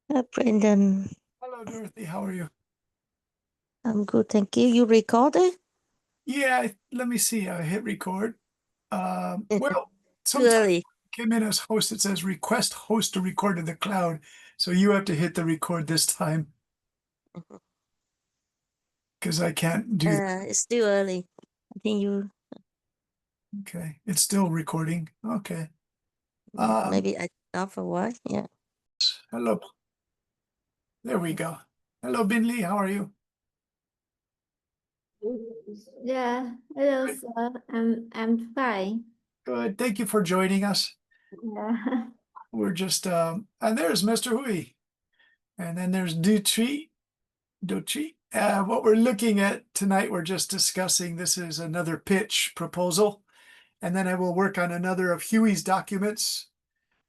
Brendan, Hello, Dorothy. How are you? I'm good, thank you. You recorded? Yeah, let me see. I hit record. Well, Too sometimes early. came in as host. It says request host to record to the cloud. So you have to hit the record this time because I can't do that. It's still early. I think you Okay, it's still recording. Okay. Um, maybe I off for what? Yeah. hello. There we go. Hello, Binley. How are you? Yeah, hello sir. I'm fine. Good. Thank you for joining us. Yeah. We're just and there's Mr. Hui. And then there's Duchi. What we're looking at tonight, we're just discussing, this is another pitch proposal. And then I will work on another of Huey's documents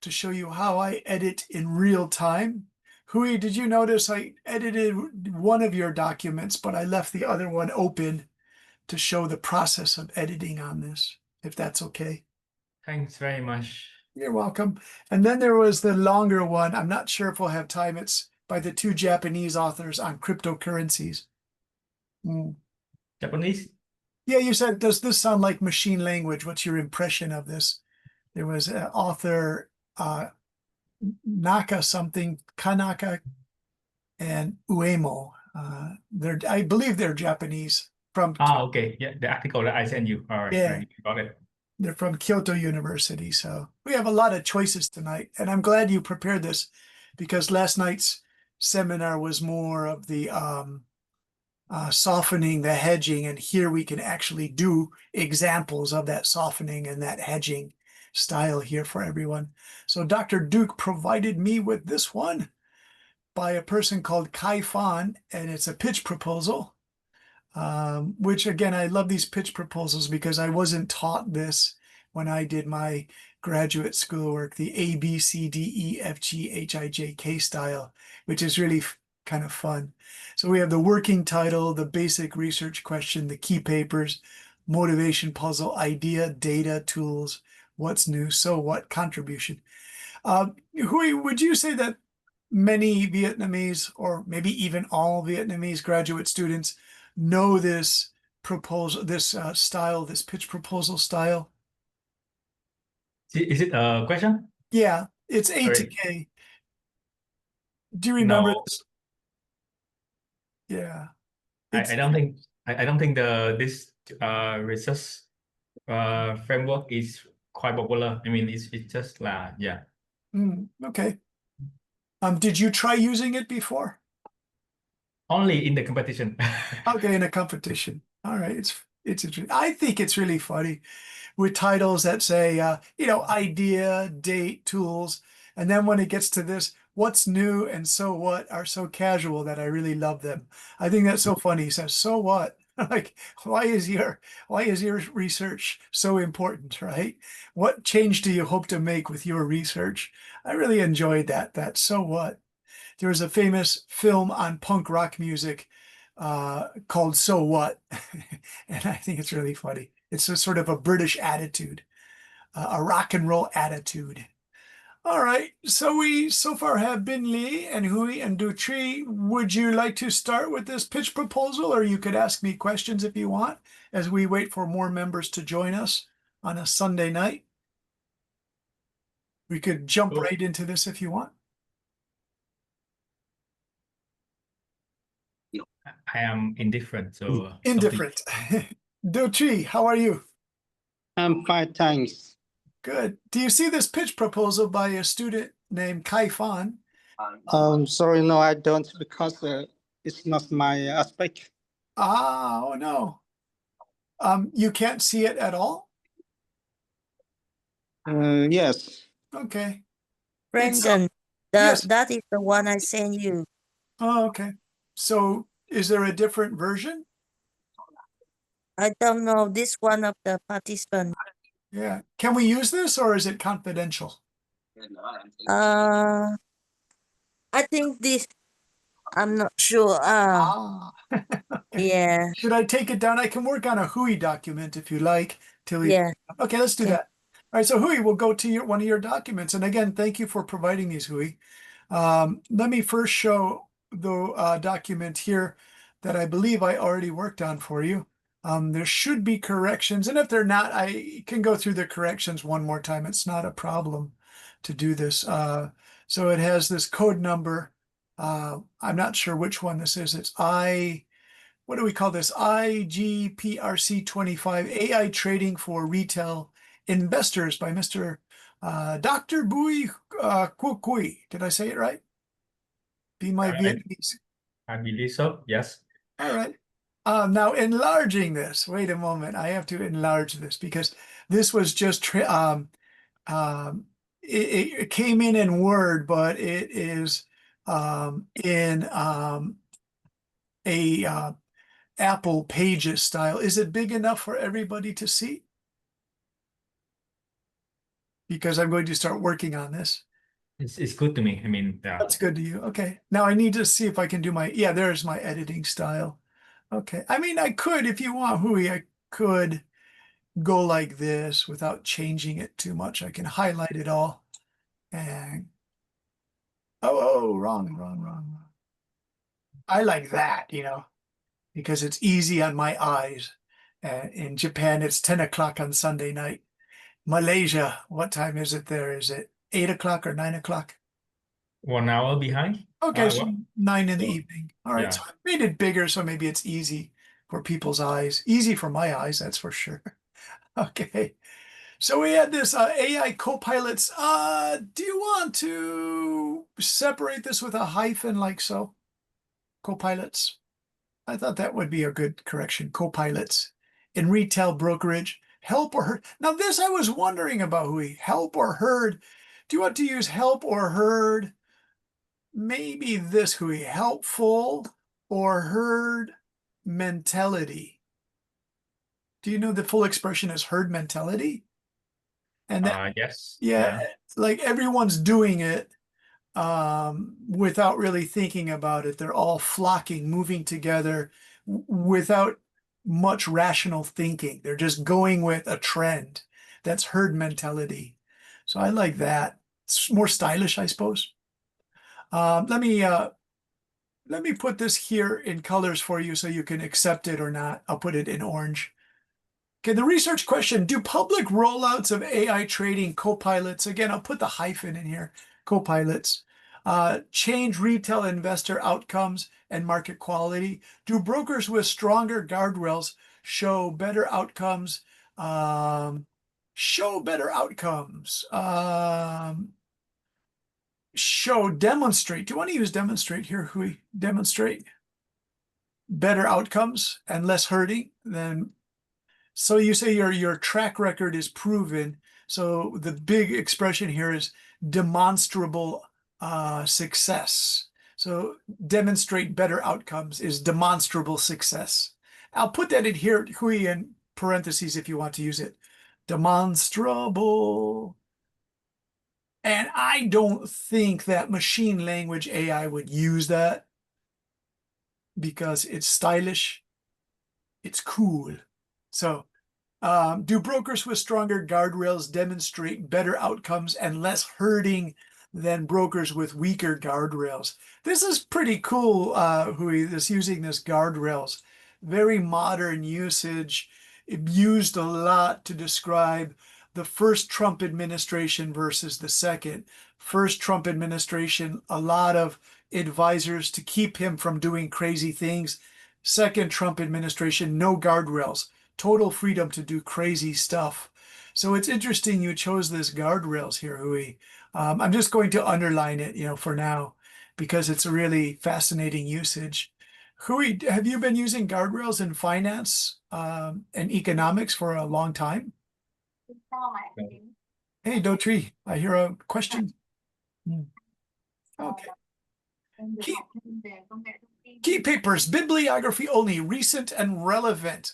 to show you how I edit in real time. Huey, did you notice I edited one of your documents, but I left the other one open to show the process of editing on this, if that's okay? Thanks very much. You're welcome. And then there was the longer one. I'm not sure if we'll have time. It's by the two Japanese authors on cryptocurrencies. Japanese? Yeah, you said, does this sound like machine language? What's your impression of this? There was an author, Naka something, Kanaka and Uemo. I believe they're Japanese from, Okay. Yeah, the article that I sent you. All right, yeah, right, got it. they're from Kyoto University. So we have a lot of choices tonight. And I'm glad you prepared this because last night's seminar was more of the softening, the hedging, and here we can actually do examples of that softening and that hedging style here for everyone. So Dr. Duke provided me with this one by a person called Kai Fan, and it's a pitch proposal, which again, I love these pitch proposals because I wasn't taught this when I did my graduate schoolwork, the A, B, C, D, E, F, G, H, I, J, K style, which is really kind of fun. So we have the working title, the basic research question, the key papers, motivation puzzle, idea, data, tools, what's new, so what, contribution. Hui, would you say that many Vietnamese, or maybe even all Vietnamese graduate students, know this proposal, this style, this pitch proposal style? Is it a question? Yeah, it's A to Sorry. K. Do you remember No, this? Yeah. I don't think I don't think this research framework is quite popular. I mean, it's just yeah. Okay. Did you try using it before? Only in the competition. Okay, in a competition. All right, it's interesting. I think it's really funny with titles that say, idea, date, tools, and then when it gets to this, what's new and so what are so casual that I really love them. I think that's so funny. He says, so what? Like, why is your research so important, right? What change do you hope to make with your research? I really enjoyed that so what. There was a famous film on punk rock music called So What? And I think it's really funny. It's a sort of a British attitude, a rock and roll attitude. All right, so we so far have Bin Lee and Hui and Du Tri. Would you like to start with this pitch proposal, or you could ask me questions if you want, as we wait for more members to join us on a Sunday night? We could jump So right into this if you want. I am indifferent, so Indifferent. Du Tri, how are you? I'm fine, thanks. Good. Do you see this pitch proposal by a student named Kai Fan? Sorry, no, I don't, because it's not my aspect. Oh no. You can't see it at all? Yes. Okay. Brendan, yes. that is the one I sent you. Oh, okay. So is there a different version? I don't know this one of the participants. Yeah. Can we use this or is it confidential? I think this. I'm not sure. Okay. Yeah, Should I take it down? I can work on a Hui document if you like. yeah. Okay, let's do Okay. that. All right, so Hui, we'll go to one of your documents. And again, thank you for providing these, Hui. Let me first show the document here that I believe I already worked on for you. There should be corrections, and if they're not, I can go through the corrections one more time. It's not a problem to do this. So it has this code number. I'm not sure which one this is. It's what do we call this? IGPRC25, AI Trading for Retail Investors by Mr. Dr. Bui Kui. Did I say it right? Be my Vietnamese. I believe so. Yes. All right. Now enlarging this. Wait a moment. I have to enlarge this because this was just it came in Word, but it is in a Apple Pages style. Is it big enough for everybody to see? Because I'm going to start working on this. It's good to me. I mean, yeah. That's good to you. Okay. Now I need to see if I can do yeah, there's my editing style. Okay. I mean, I could, if you want, Hui, I could go like this without changing it too much. I can highlight it all and wrong. I like that, because it's easy on my eyes. In Japan, it's 10 o'clock on Sunday night. Malaysia, what time is it there? Is it 8 o'clock or 9 o'clock? 1 hour behind. Okay, so What? 9 in the So, evening. All right, yeah. so I made it bigger, so maybe it's easy for people's eyes. Easy for my eyes, that's for sure. Okay, so we had this AI copilots. Do you want to separate this with a hyphen like so? Copilots. I thought that would be a good correction. Copilots in retail brokerage. Help or heard. Now this I was wondering about, Hui. Help or heard. Do you want to use help or heard? Maybe this, Hui. Helpful or herd mentality. Do you know the full expression is herd mentality? And that, Yes. yeah, like everyone's doing it without really thinking about it. They're all flocking, moving together without much rational thinking. They're just going with a trend. That's herd mentality. So I like that. It's more stylish, I suppose. Let me put this here in colors for you so you can accept it or not. I'll put it in orange. Okay, the research question, do public rollouts of AI trading copilots, again, I'll put the hyphen in here, copilots, change retail investor outcomes and market quality? Do brokers with stronger guardrails show better outcomes? Demonstrate. Do you want to use demonstrate here, Hui? Demonstrate better outcomes and less hurting than. So you say your track record is proven. So the big expression here is demonstrable success. So demonstrate better outcomes is demonstrable success. I'll put that in here, Hui, in parentheses if you want to use it. Demonstrable. And I don't think that machine language AI would use that because it's stylish. It's cool. So do brokers with stronger guardrails demonstrate better outcomes and less hurting than brokers with weaker guardrails? This is pretty cool, Hui, using this guardrails. Very modern usage. It used a lot to describe the first Trump administration versus the second. First Trump administration, a lot of advisors to keep him from doing crazy things. Second Trump administration, no guardrails, total freedom to do crazy stuff. So it's interesting you chose this guardrails here, Hui. I'm just going to underline it, for now, because it's a really fascinating usage. Hui, have you been using guardrails in finance and economics for a long time? Hey, Dotri, I hear a question. Okay. Key papers, bibliography only, recent and relevant.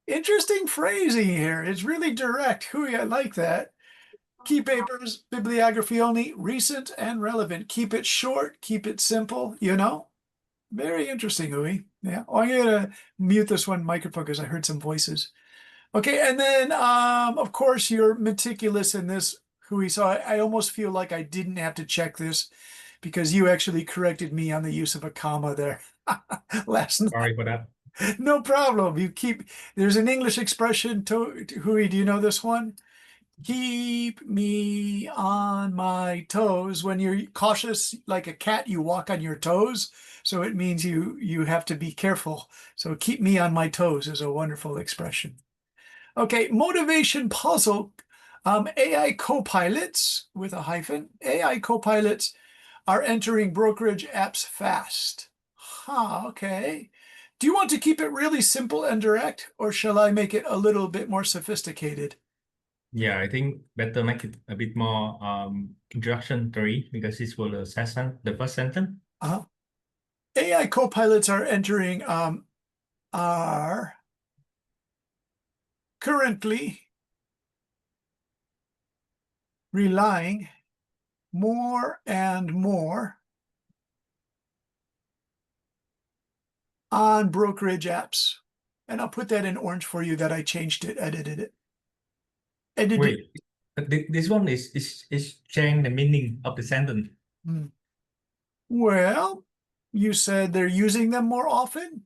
Interesting phrasing here. It's really direct. Hui, I like that. Key papers, bibliography only, recent and relevant. Keep it short, keep it simple, Very interesting, Hui. Yeah. Oh, I'm gonna mute this one microphone because I heard some voices. Okay, and then of course you're meticulous in this, Hui. So I almost feel like I didn't have to check this because you actually corrected me on the use of a comma there last night. Sorry for that. No problem. There's an English expression, Hui, do you know this one? Keep me on my toes. When you're cautious, like a cat, you walk on your toes. So it means you have to be careful. So keep me on my toes is a wonderful expression. Okay, motivation puzzle. AI co-pilots with a hyphen. AI co-pilots are entering brokerage apps fast. Okay. Do you want to keep it really simple and direct, or shall I make it a little bit more sophisticated? Yeah, I think better make it a bit more introductory because this was the first sentence. AI co-pilots are currently relying more and more on brokerage apps. And I'll put that in orange for you that I changed it, edited it. Wait, but this one is change the meaning of the sentence. Well, you said they're using them more often?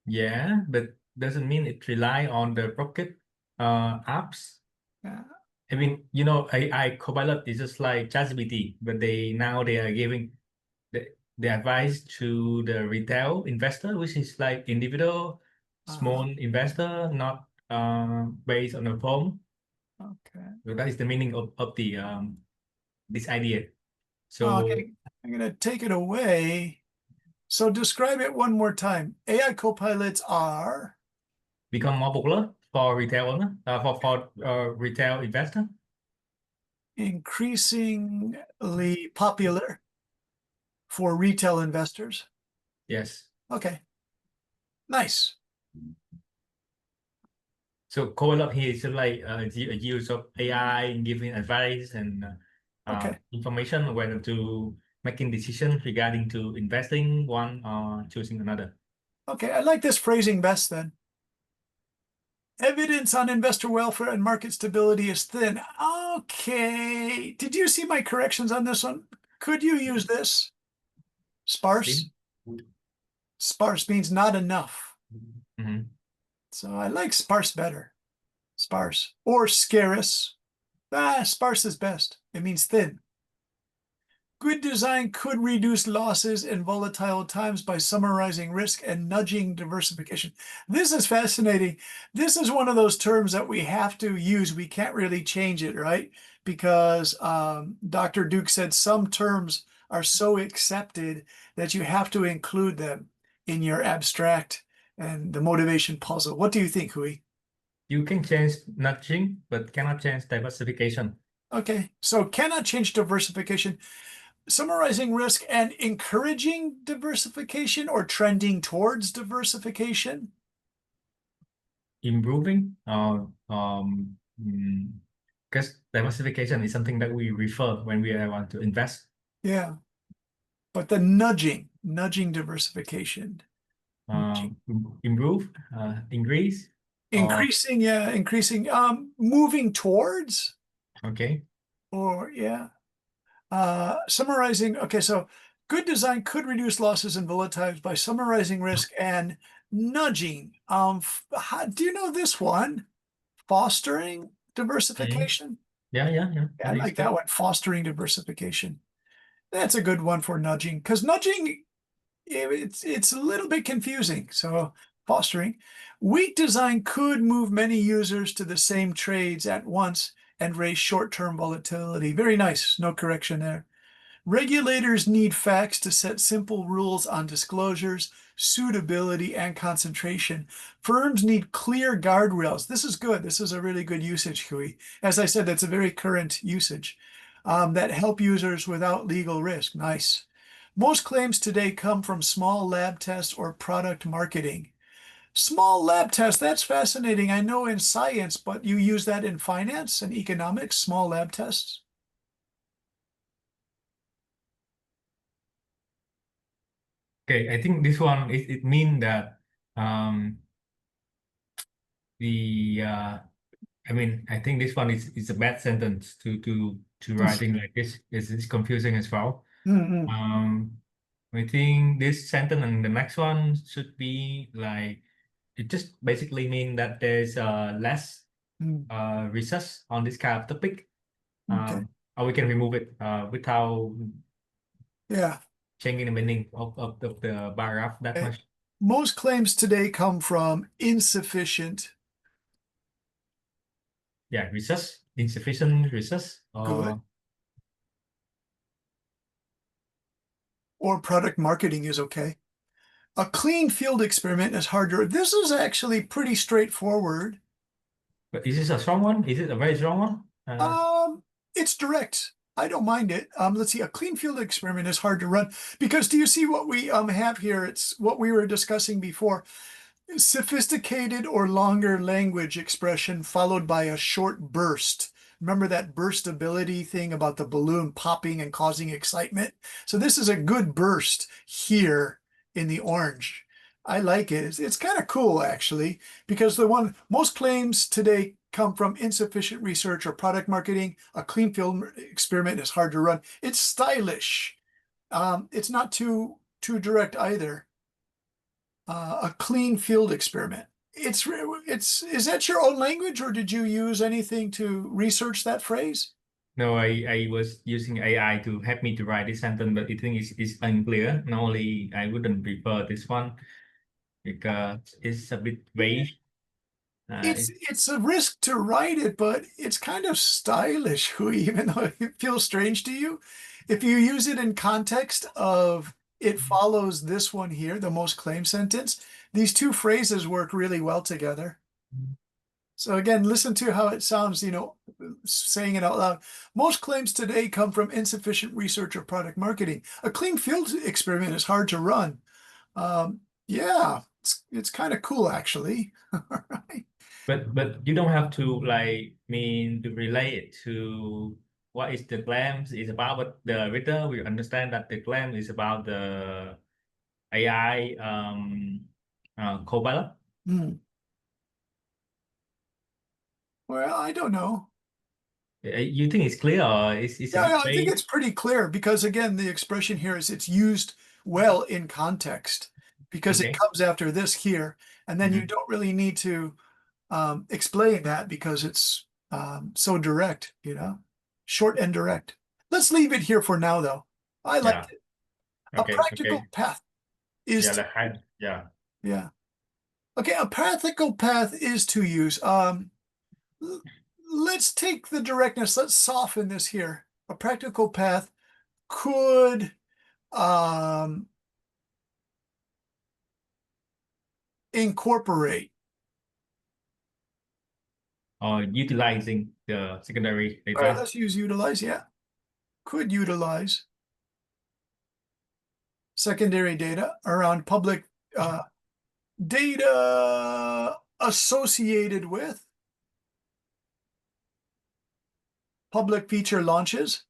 Yeah, but doesn't mean it rely on the Rocket apps. Yeah. I mean, you know, AI Copilot is just like ChatGPT, but they are giving the advice to the retail investor, which is like individual small investor, not based on a phone. Okay. So that is the meaning of the this idea. So Okay, I'm going to take it away. So describe it one more time. AI co-pilots are become more popular for retail owner, for retail investor. increasingly popular for retail investors. Yes. Okay. Nice. So Copilot here is like a use of AI giving advice and Okay. information whether to making decisions regarding to investing one or choosing another. Okay, I like this phrasing best then. Evidence on investor welfare and market stability is thin. Okay. Did you see my corrections on this one? Could you use this? Sparse? Sparse means not enough. So I like sparse better. Sparse. Or scarce. Sparse is best. It means thin. Good design could reduce losses in volatile times by summarizing risk and nudging diversification. This is fascinating. This is one of those terms that we have to use. We can't really change it, right? Because Dr. Duke said some terms are so accepted that you have to include them in your abstract and the motivation puzzle. What do you think, Hui? You can change nudging, but cannot change diversification. Okay, so cannot change diversification. Summarizing risk and encouraging diversification or trending towards diversification? Improving, because diversification is something that we refer when we want to invest. Yeah. But the nudging diversification. Improve, increase. Increasing, yeah, increasing, moving towards. Okay. Or, yeah. Summarizing, okay, so good design could reduce losses in volatile by summarizing risk and nudging. Do you know this one? Fostering diversification? Yeah. I like that one, fostering diversification. That's a good one for nudging, because nudging, it's a little bit confusing. So fostering. Weak design could move many users to the same trades at once and raise short-term volatility. Very nice, no correction there. Regulators need facts to set simple rules on disclosures, suitability, and concentration. Firms need clear guardrails. This is good. This is a really good usage, Hui. As I said, that's a very current usage that help users without legal risk. Nice. Most claims today come from small lab tests or product marketing. Small lab tests, that's fascinating. I know in science, but you use that in finance and economics, small lab tests? Okay, I think this one it means that the I mean, I think this one is a bad sentence to writing like this. It's confusing as well. Mhm. I think this sentence and the next one should be like it just basically mean that there's less Mm. research on this kind of topic. Okay. Or we can remove it without Yeah. changing the meaning of the paragraph that Okay. much. Most claims today come from insufficient. Yeah, research, insufficient research. Good. Or product marketing is okay. A clean field experiment is harder. This is actually pretty straightforward. But is this a strong one? Is it a very strong one? It's direct. I don't mind it. Let's see. A clean field experiment is hard to run because do you see what we have here? It's what we were discussing before. Sophisticated or longer language expression followed by a short burst. Remember that burstability thing about the balloon popping and causing excitement? So this is a good burst here in the orange. I like it. It's kind of cool, actually, because most claims today come from insufficient research or product marketing. A clean field experiment is hard to run. It's stylish. It's not too direct either. A clean field experiment. Is that your own language, or did you use anything to research that phrase? No, I was using AI to help me to write this sentence, but I think it's unclear. Normally, I wouldn't prefer this one because it's a bit vague. It's a risk to write it, but it's kind of stylish, even though it feels strange to you. If you use it in context of it follows this one here, the most claimed sentence, these two phrases work really well together. So again, listen to how it sounds, saying it out loud. Most claims today come from insufficient research or product marketing. A clean field experiment is hard to run. Yeah, it's kind of cool, actually. All right. But you don't have to to relate it to what is the claims is about, but the reader will understand that the claim is about the AI copilot. Hmm. Well, I don't know. You think it's clear or it's a Yeah, bit I think vague? it's pretty clear because again, the expression here is it's used well in context because it Okay. comes after this here, and then you don't really need to explain that because it's so direct, short and direct. Let's leave it here for now, though. I like Yeah. it. A Okay. practical Okay. path is Yeah. to, Yeah. yeah. Okay, a practical path is to use. Let's take the directness. Let's soften this here. A practical path could incorporate. Or utilizing the secondary All right, data. let's use utilize. Yeah, could utilize secondary data around public data associated with public feature launches.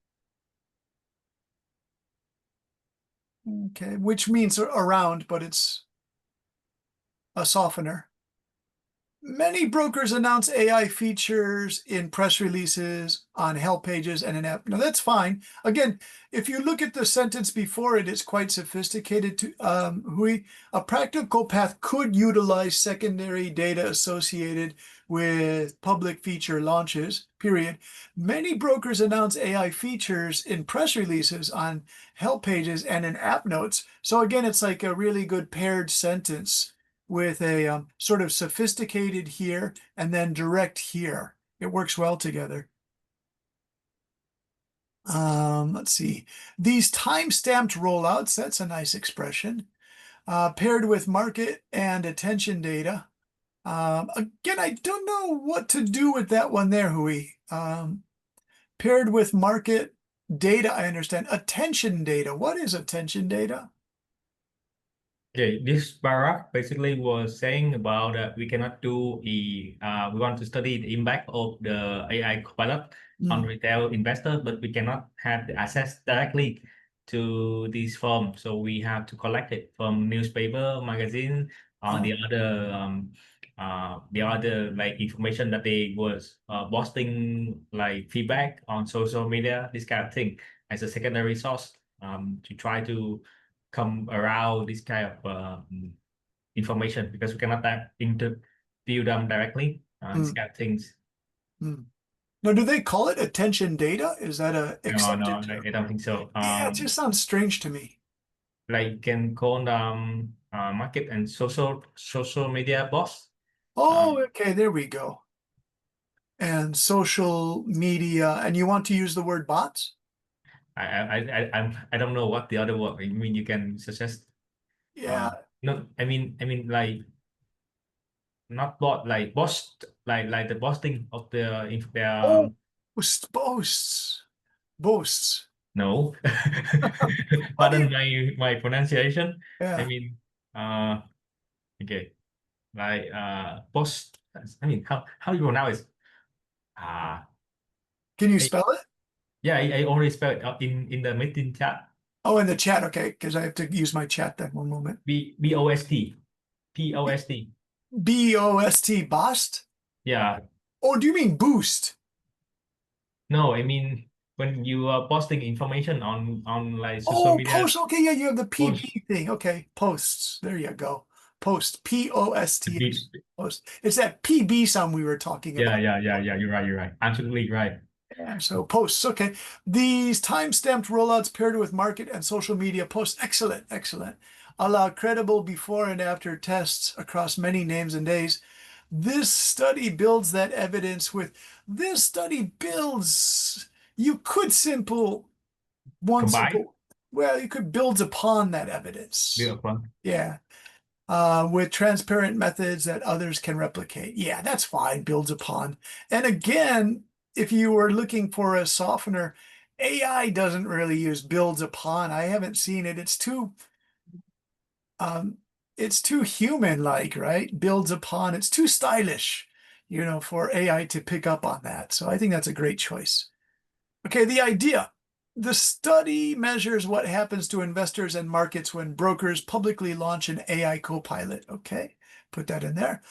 Okay, which means around, but it's a softener. Many brokers announce AI features in press releases, on help pages, and an app. Now that's fine. Again, if you look at the sentence before it, it's quite sophisticated. A practical path could utilize secondary data associated with public feature launches, period. Many brokers announce AI features in press releases, on help pages, and in app notes. So again, it's like a really good paired sentence with a sort of sophisticated here and then direct here. It works well together. Let's see. These time-stamped rollouts, that's a nice expression, paired with market and attention data. Again, I don't know what to do with that one there, Hui. Paired with market data, I understand. Attention data. What is attention data? Okay, this paragraph basically was saying about that we cannot do we want to study the impact of the AI copilot on retail investors, but we cannot have the access directly to these forms. So we have to collect it from newspaper, magazine, or the other the other like information that they was posting like feedback on social media, this kind of thing as a secondary source to try to come around this kind of information because we cannot interview them directly. These kind of things. Now, do they call it attention data? Is that a No, accepted term? I don't think so. Yeah, it just sounds strange to me. Like you can call market and social media boss. Oh, okay, there we go. And social media, and you want to use the word bots? I don't know what the other word. I mean, you can suggest. Yeah. No, I mean like not bot, like boss, like the boasting of Oh, boasts. No, How do pardon you? my pronunciation. I Yeah. mean, okay, like post. I mean, how you pronounce it? Can you I, spell it? yeah, I already spelled it in the meeting chat. Oh, in the chat. Okay, because I have to use my chat then. One moment. BOST. BOST, Bost? Yeah. Oh, do you mean boost? No, I mean when you are posting information on like social Oh, media post. Okay, yeah, you have the post. PB thing. Okay, posts. There you go. Post. POST. Post. It's that PB sound we were talking about. Yeah. You're right. Absolutely right. Yeah, so posts. Okay. These time-stamped rollouts paired with market and social media posts. Excellent, excellent. Allow credible before and after tests across many names and days. This study builds that evidence with this study builds. You could Combine. well, you could build upon that evidence. Build upon. Yeah. With transparent methods that others can replicate. Yeah, that's fine, builds upon. And again, if you were looking for a softener, AI doesn't really use builds upon. I haven't seen it. It's too human-like, right? Builds upon. It's too stylish, for AI to pick up on that. So I think that's a great choice. Okay, the idea. The study measures what happens to investors and markets when brokers publicly launch an AI copilot. Okay, put that in there.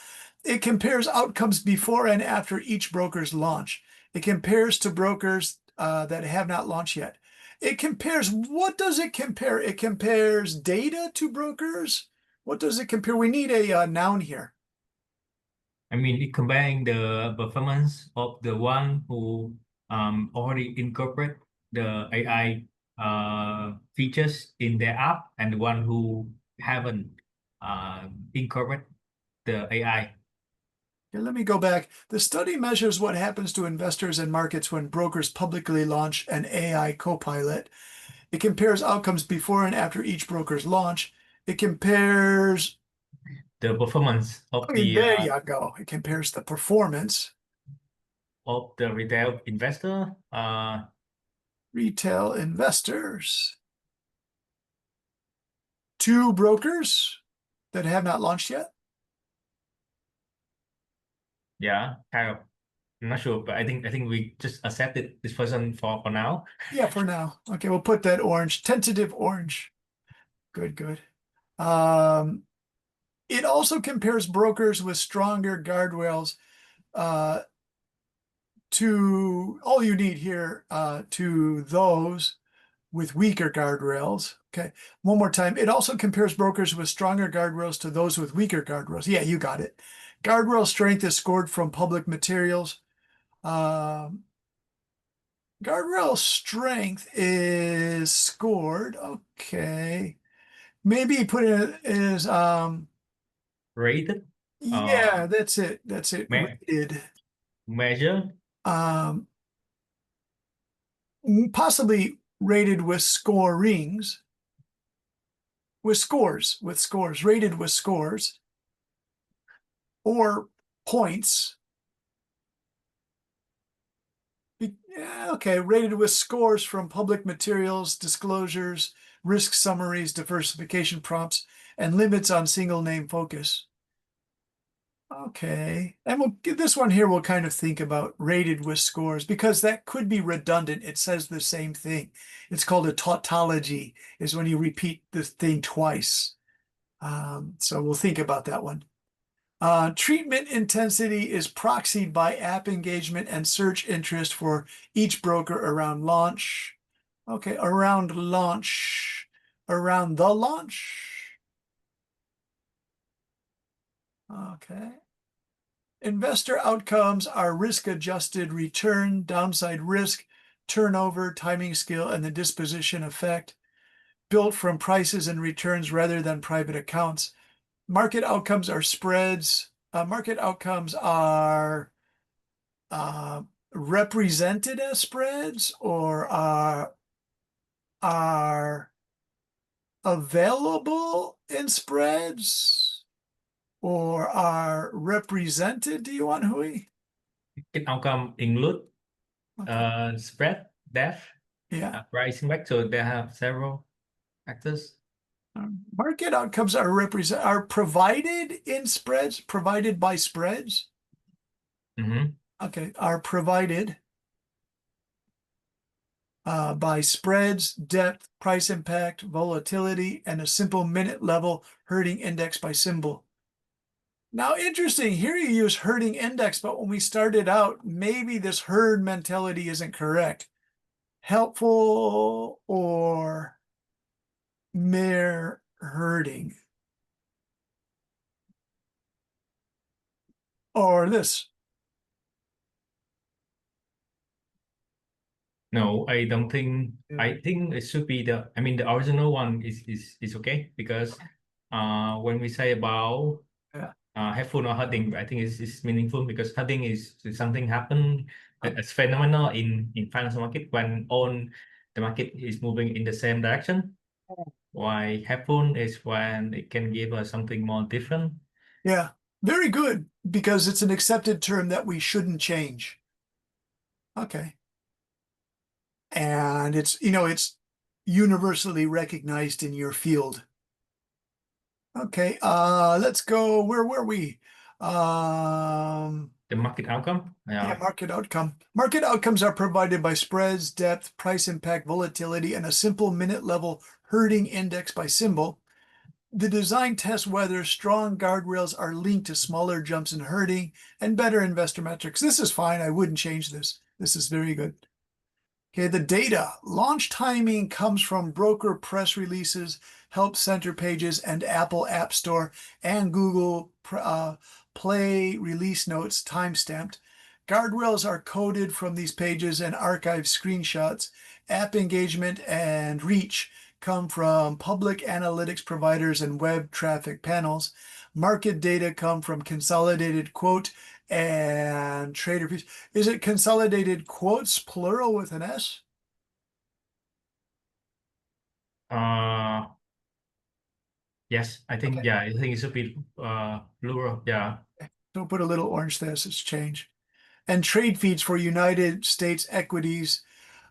It compares outcomes before and after each broker's launch. It compares to brokers that have not launched yet. It compares, what does it compare? It compares data to brokers. What does it compare? We need a noun here. I mean, it comparing the performance of the one who already incorporate the AI features in their app and the one who haven't incorporate the AI. Okay, let me go back. The study measures what happens to investors and markets when brokers publicly launch an AI copilot. It compares outcomes before and after each broker's launch. It compares The performance of there you go. It compares the performance. Of the retail investor. Retail investors. 2 brokers that have not launched yet. Yeah, kind of. I'm not sure, but I think we just accepted this person for now. Yeah, for now. Okay, we'll put that orange, tentative orange. Good. It also compares brokers with stronger guardrails to all you need here to those with weaker guardrails. Okay, one more time. It also compares brokers with stronger guardrails to those with weaker guardrails. Yeah, you got it. Guardrail strength is scored from public materials. Guardrail strength is scored. Okay. Maybe put it as Rated. yeah, that's it. Me Rated. measure. Possibly rated with scorings. With scores, rated with scores or points. Yeah, okay, rated with scores from public materials, disclosures, risk summaries, diversification prompts, and limits on single name focus. Okay, and this one here we'll kind of think about rated with scores because that could be redundant. It says the same thing. It's called a tautology, is when you repeat the thing twice. So we'll think about that one. Treatment intensity is proxied by app engagement and search interest for each broker around launch. Okay, around launch, around the launch. Okay. Investor outcomes are risk-adjusted return, downside risk, turnover, timing scale, and the disposition effect, built from prices and returns rather than private accounts. Market outcomes are spreads. Market outcomes are represented as spreads or are available in spreads or are represented. Do you want, Hui? Cái outcome include spread, depth, Yeah. price impact. So they have several factors. Market outcomes are provided in spreads, provided by spreads. Okay, are provided by spreads, depth, price impact, volatility, and a simple minute level herding index by symbol. Now, interesting, here you use herding index, but when we started out, maybe this herd mentality isn't correct. Helpful or mere herding? Or this? No, I don't think. I think it should be the. I mean, the original one is okay because when we say about helpful or hurting, I think it's meaningful because hurting is something happen as phenomenal in financial market when all the market is moving in the same direction. Why helpful is when it can give us something more different. Yeah, very good, because it's an accepted term that we shouldn't change. Okay. And it's, it's universally recognized in your field. Okay, let's go, where were we? The market outcome. Yeah, market outcome. Market outcomes are provided by spreads, depth, price impact, volatility, and a simple minute level herding index by symbol. The design tests whether strong guardrails are linked to smaller jumps in herding and better investor metrics. This is fine. I wouldn't change this. This is very good. Okay, the data. Launch timing comes from broker press releases, help center pages, and Apple App Store and Google Play release notes timestamped. Guardrails are coded from these pages and archive screenshots. App engagement and reach come from public analytics providers and web traffic panels. Market data come from consolidated quote and trader fees. Is it consolidated quotes, plural with an S? Yes, I think, Okay. yeah, I think it should be plural, yeah. Don't put a little orange there, so it's change. And trade feeds for United States equities.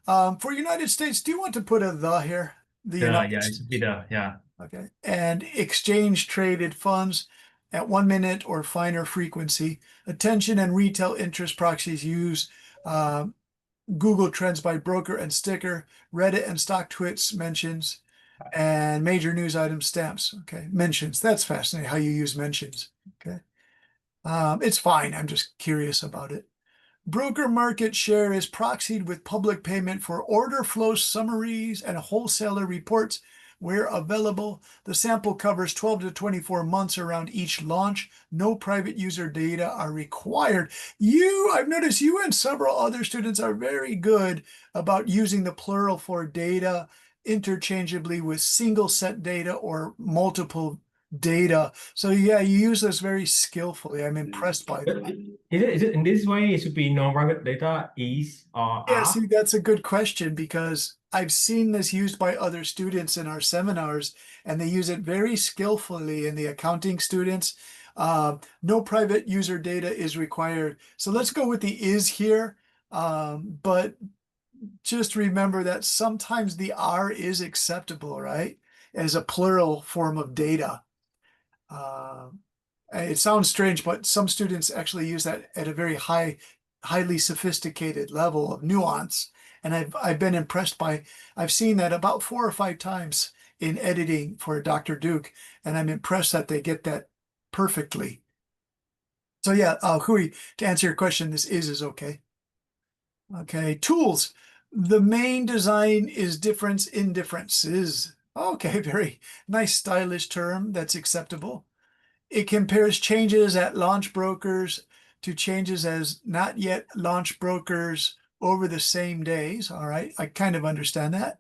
For United States, do you want to put a the here? The United Yeah, it States. should be the, yeah. Okay. And exchange traded funds at 1 minute or finer frequency. Attention and retail interest proxies use Google Trends by broker and sticker, Reddit and stock twits mentions, and major news item stamps. Okay, mentions. That's fascinating how you use mentions. Okay. It's fine. I'm just curious about it. Broker market share is proxied with public payment for order flow summaries and wholesaler reports where available. The sample covers 12 to 24 months around each launch. No private user data are required. I've noticed you and several other students are very good about using the plural for data interchangeably with single set data or multiple data. So yeah, you use this very skillfully. I'm impressed by But that. is it in this way? It should be no private data is or Yeah, are. see, that's a good question because I've seen this used by other students in our seminars, and they use it very skillfully in the accounting students. No private user data is required. So let's go with the is here. But just remember that sometimes the are is acceptable, right? As a plural form of data. It sounds strange, but some students actually use that at a very highly sophisticated level of nuance. And I've been impressed by, I've seen that about 4 or 5 times in editing for Dr. Duke, and I'm impressed that they get that perfectly. So yeah, Hui, to answer your question, this is okay. Okay, tools. The main design is difference in differences. Okay, very nice stylish term that's acceptable. It compares changes at launch brokers to changes as not yet launch brokers over the same days. All right, I kind of understand that.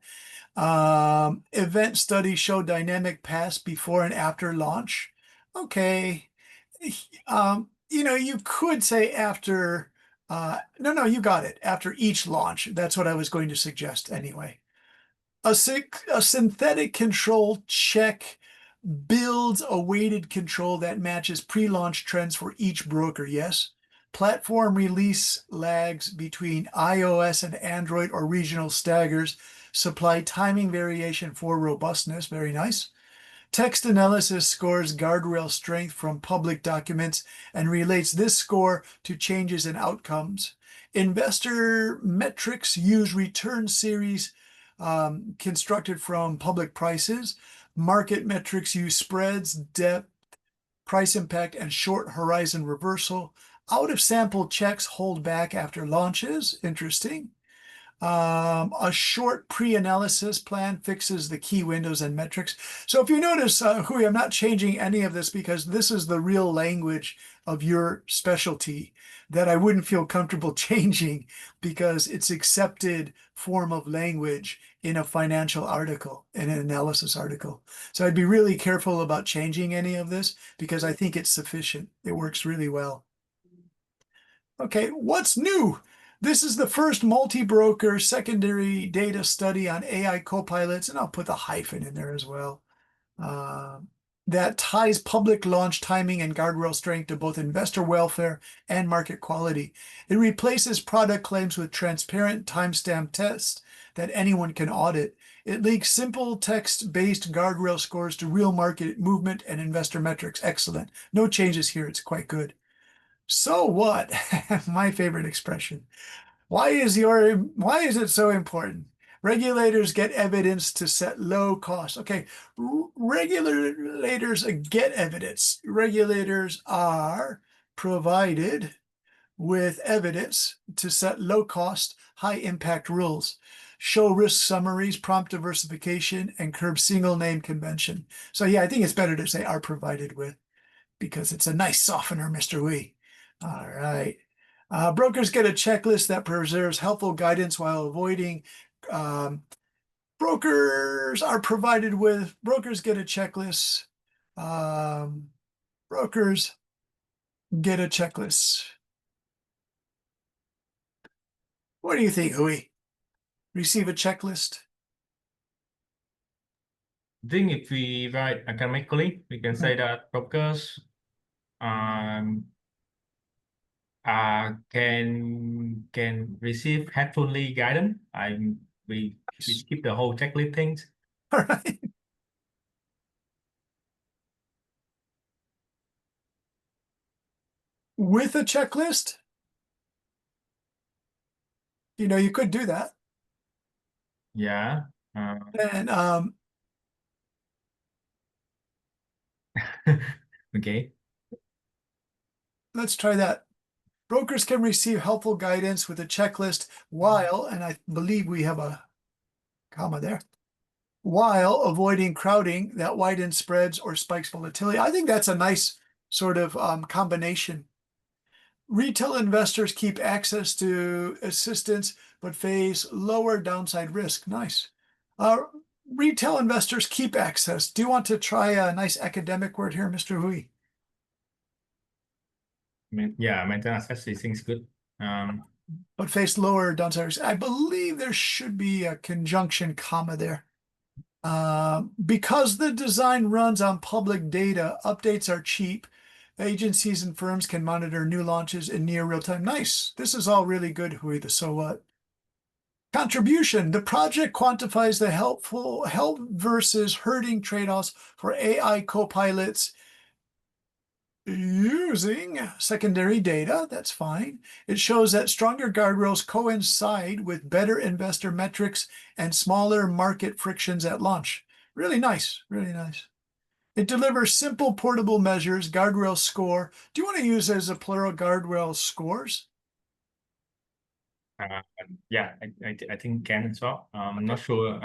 Event studies show dynamic paths before and after launch. Okay. You could say after, no, you got it. After each launch. That's what I was going to suggest anyway. A synthetic control check builds a weighted control that matches pre-launch trends for each broker, yes. Platform release lags between iOS and Android or regional staggers supply timing variation for robustness. Very nice. Text analysis scores guardrail strength from public documents and relates this score to changes in outcomes. Investor metrics use return series constructed from public prices. Market metrics use spreads, depth, price impact, and short horizon reversal. Out of sample checks hold back after launches. Interesting. A short pre-analysis plan fixes the key windows and metrics. So if you notice, Hui, I'm not changing any of this because this is the real language of your specialty that I wouldn't feel comfortable changing because it's accepted form of language in a financial article, in an analysis article. So I'd be really careful about changing any of this because I think it's sufficient. It works really well. Okay, what's new? This is the first multi-broker secondary data study on AI copilots, and I'll put the hyphen in there as well, that ties public launch timing and guardrail strength to both investor welfare and market quality. It replaces product claims with transparent timestamp tests that anyone can audit. It links simple text-based guardrail scores to real market movement and investor metrics. Excellent. No changes here. It's quite good. So what? My favorite expression. Why is it so important? Regulators get evidence to set low costs. Okay, regulators get evidence. Regulators are provided with evidence to set low cost, high impact rules, show risk summaries, prompt diversification, and curb single name convention. So yeah, I think it's better to say are provided with because it's a nice softener, Mr. Hui. All right. Brokers get a checklist that preserves helpful guidance while avoiding. Brokers get a checklist. Brokers get a checklist. What do you think, Hui? Receive a checklist? I think if we write academically, we can say that brokers can receive helpfully guidance. We skip the whole checklist things. All right. With a checklist? You could do that. Yeah. And Okay. let's try that. Brokers can receive helpful guidance with a checklist while, and I believe we have a comma there, while avoiding crowding that widens spreads or spikes volatility. I think that's a nice sort of combination. Retail investors keep access to assistance but face lower downside risk. Nice. Retail investors keep access. Do you want to try a nice academic word here, Mr. Hui? Yeah, maintain access seems good. But face lower downside risk. I believe there should be a conjunction comma there. Because the design runs on public data, updates are cheap. Agencies and firms can monitor new launches in near real time. Nice. This is all really good, Hui, the so what. Contribution. The project quantifies the help versus hurting trade-offs for AI copilots using secondary data. That's fine. It shows that stronger guardrails coincide with better investor metrics and smaller market frictions at launch. Really nice, really nice. It delivers simple portable measures, guardrail score. Do you want to use as a plural guardrail scores? Yeah, I think can as well. I'm not sure.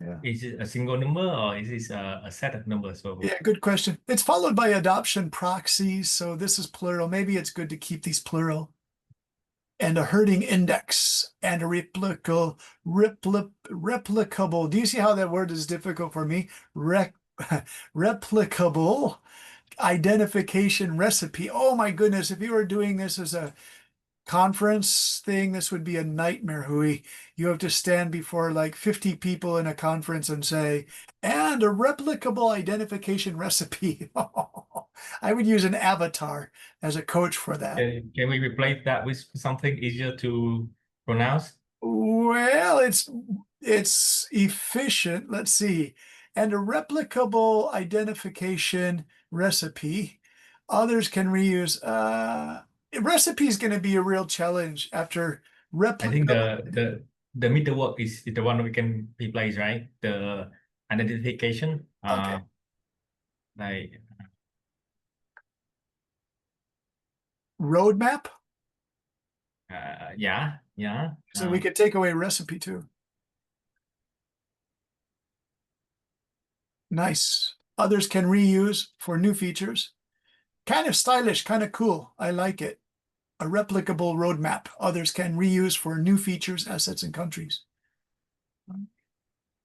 Yeah. Is it a single number or is it a set of numbers? So Yeah, good question. It's followed by adoption proxies, so this is plural. Maybe it's good to keep these plural. And a herding index and a replicable. Do you see how that word is difficult for me? Replicable identification recipe. Oh my goodness, if you were doing this as a conference thing, this would be a nightmare, Hui. You have to stand before like 50 people in a conference and say, and a replicable identification recipe. I would use an avatar as a coach for that. can we replace that with something easier to pronounce? Well, it's efficient. Let's see. And a replicable identification recipe. Others can reuse. Recipe is going to be a real challenge after I think replicable. the middle word is the one we can replace, right? The identification. Okay. Like Roadmap. yeah. So we could take away recipe too. Nice. Others can reuse for new features. Kind of stylish, kind of cool. I like it. A replicable roadmap. Others can reuse for new features, assets, and countries.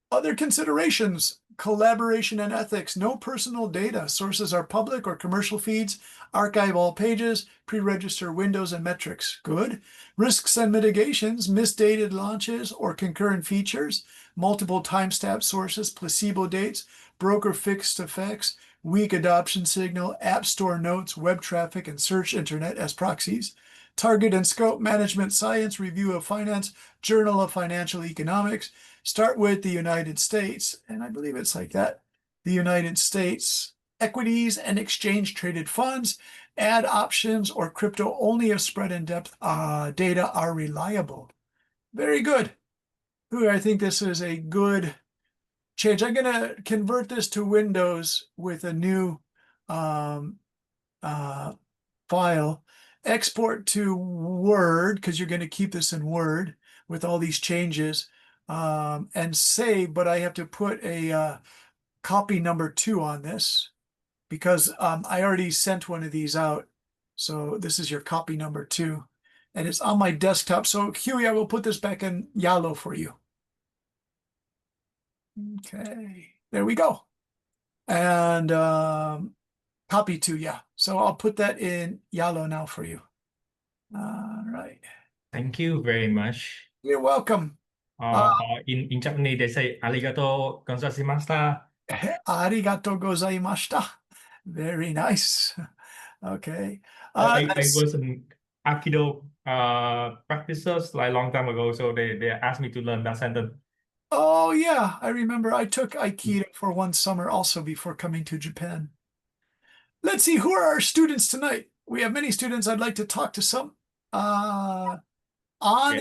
Other considerations, collaboration and ethics, no personal data. Sources are public or commercial feeds. Archive all pages, pre-register windows and metrics. Good. Risks and mitigations, misdated launches or concurrent features, multiple timestamp sources, placebo dates, broker fixed effects, weak adoption signal, app store notes, web traffic, and search internet as proxies. Target and scope management science, review of finance, journal of financial economics. Start with the United States, and I believe it's like that. The United States, equities and exchange traded funds, add options or crypto only if spread in depth data are reliable. Very good. Ooh, I think this is a good change. I'm going to convert this to Windows with a new file. Export to Word, because you're going to keep this in Word with all these changes, and save, but I have to put a copy number 2 on this because I already sent one of these out. So this is your copy number 2, and it's on my desktop. So Huey, I will put this back in yellow for you. Okay, there we go. And copy 2, yeah. So I'll put that in yellow now for you. All right. Thank you very much. You're welcome. In Japanese they say arigato gozaimashita. Arigato gozaimashita. Very nice. Okay. I was an Aikido practices like long time ago, so they asked me to learn that sentence. Oh yeah, I remember I took Aikido for one summer also before coming to Japan. Let's see, who are our students tonight? We have many students. I'd like to talk to some. An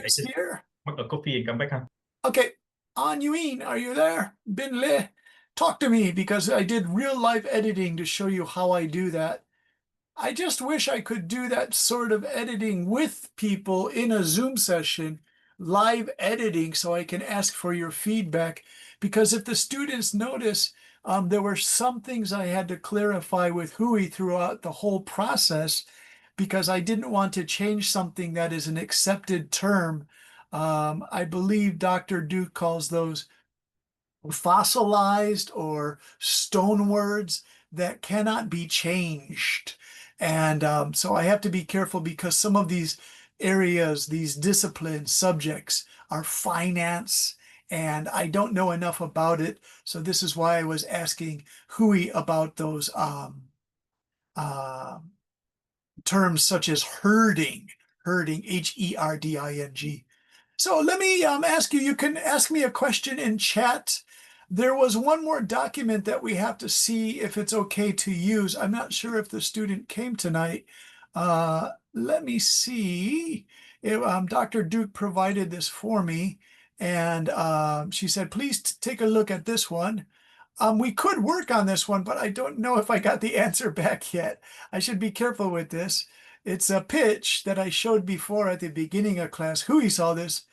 is here. Make a coffee and come back, huh? Okay, An Yuin, are you there? Bin Le, talk to me because I did real life editing to show you how I do that. I just wish I could do that sort of editing with people in a Zoom session, live editing, so I can ask for your feedback. Because if the students notice, there were some things I had to clarify with Hui throughout the whole process because I didn't want to change something that is an accepted term. I believe Dr. Duke calls those fossilized or stone words that cannot be changed. And so I have to be careful because some of these areas, these discipline subjects are finance, and I don't know enough about it. So this is why I was asking Hui about those terms such as herding, Herding. So let me ask you, you can ask me a question in chat. There was one more document that we have to see if it's okay to use. I'm not sure if the student came tonight. Let me see. Dr. Duke provided this for me, and she said, please take a look at this one. We could work on this one, but I don't know if I got the answer back yet. I should be careful with this. It's a pitch that I showed before at the beginning of class. Hui saw this,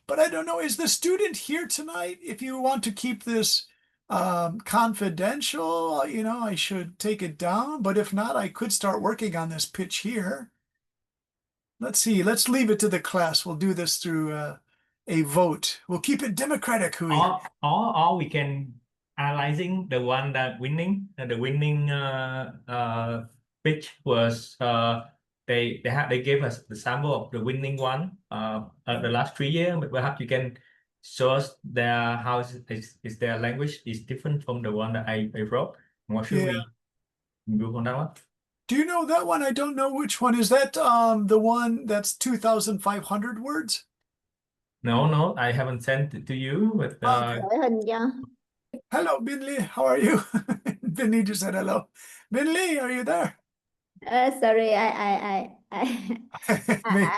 but I don't know. Is the student here tonight? If you want to keep this confidential, I should take it down. But if not, I could start working on this pitch here. Let's see. Let's leave it to the class. We'll do this through a vote. We'll keep it democratic, Hui. Or we can analyzing the one that the winning pitch was they gave us the sample of the winning one the last 3 years, but perhaps you can show us their how is their language is different from the one that I wrote. What should we do on that one? Do you know that one? I don't know which one. Is that the one that's 2,500 words? No, I haven't sent it to you, but Okay. Gửi hình cho. Hello, Binley. How are you? Binley just said hello. Binley, are you there? Sorry, Me.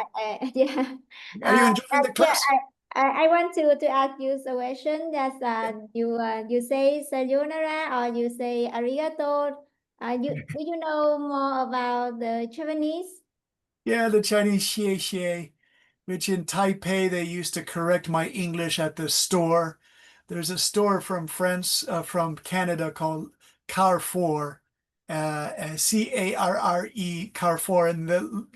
yeah. Are you enjoying the Yeah, class? I want to ask you a question that you say sayonara or you say arigato. Do you know more about the Japanese? Yeah, the Chinese xie xie, which in Taipei they used to correct my English at the store. There's a store from France, from Canada called Carrefour, Carre, Carrefour, and the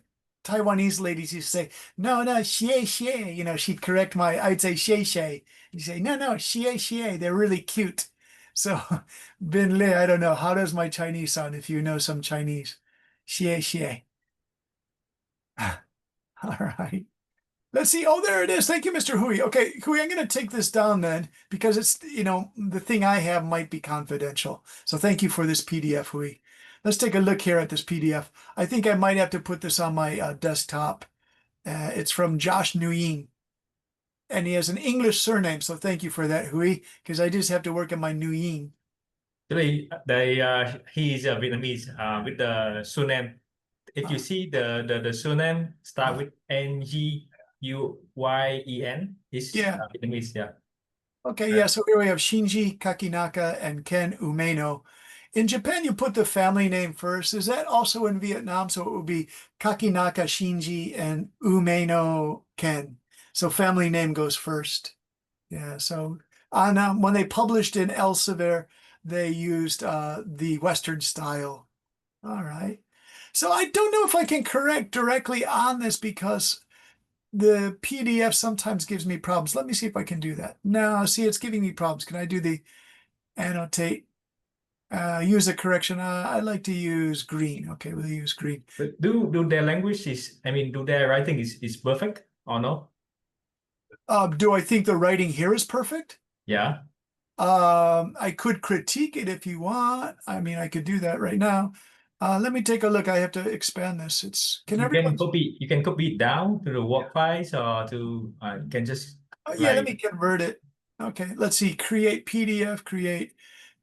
Taiwanese ladies used to say, no, xie xie. She'd correct I'd say xie xie. You say, no, xie xie. They're really cute. So, Bin Li, I don't know. How does my Chinese sound if you know some Chinese? Xie xie. All right. Let's see. Oh, there it is. Thank you, Mr. Hui. Okay, Hui, I'm going to take this down then because it's, the thing I have might be confidential. So thank you for this PDF, Hui. Let's take a look here at this PDF. I think I might have to put this on my desktop. It's from Josh Nguyen. And he has an English surname, so thank you for that, Hui, because I just have to work on my Nguyen. Actually, he is a Vietnamese with the surname. If you see the surname start with Nguyen, is Vietnamese, yeah. Okay, yeah, so here we have Shinji Kakinaka and Ken Umeno. In Japan, you put the family name first. Is that also in Vietnam? So it would be Kakinaka Shinji and Umeno Ken. So family name goes first. Yeah, so on when they published in Elsevier, they used the Western style. All right. So I don't know if I can correct directly on this because the PDF sometimes gives me problems. Let me see if I can do that. No, see, it's giving me problems. Can I do the annotate, use a correction? I like to use green. Okay, we'll use green. But do their language do their writing is perfect or no? Do I think the writing here is perfect? Yeah. I could critique it if you want. I mean, I could do that right now. Let me take a look. I have to expand this. You can copy it down to the Word files or to you can just yeah, let me convert it. Okay, let's see. Create PDF, create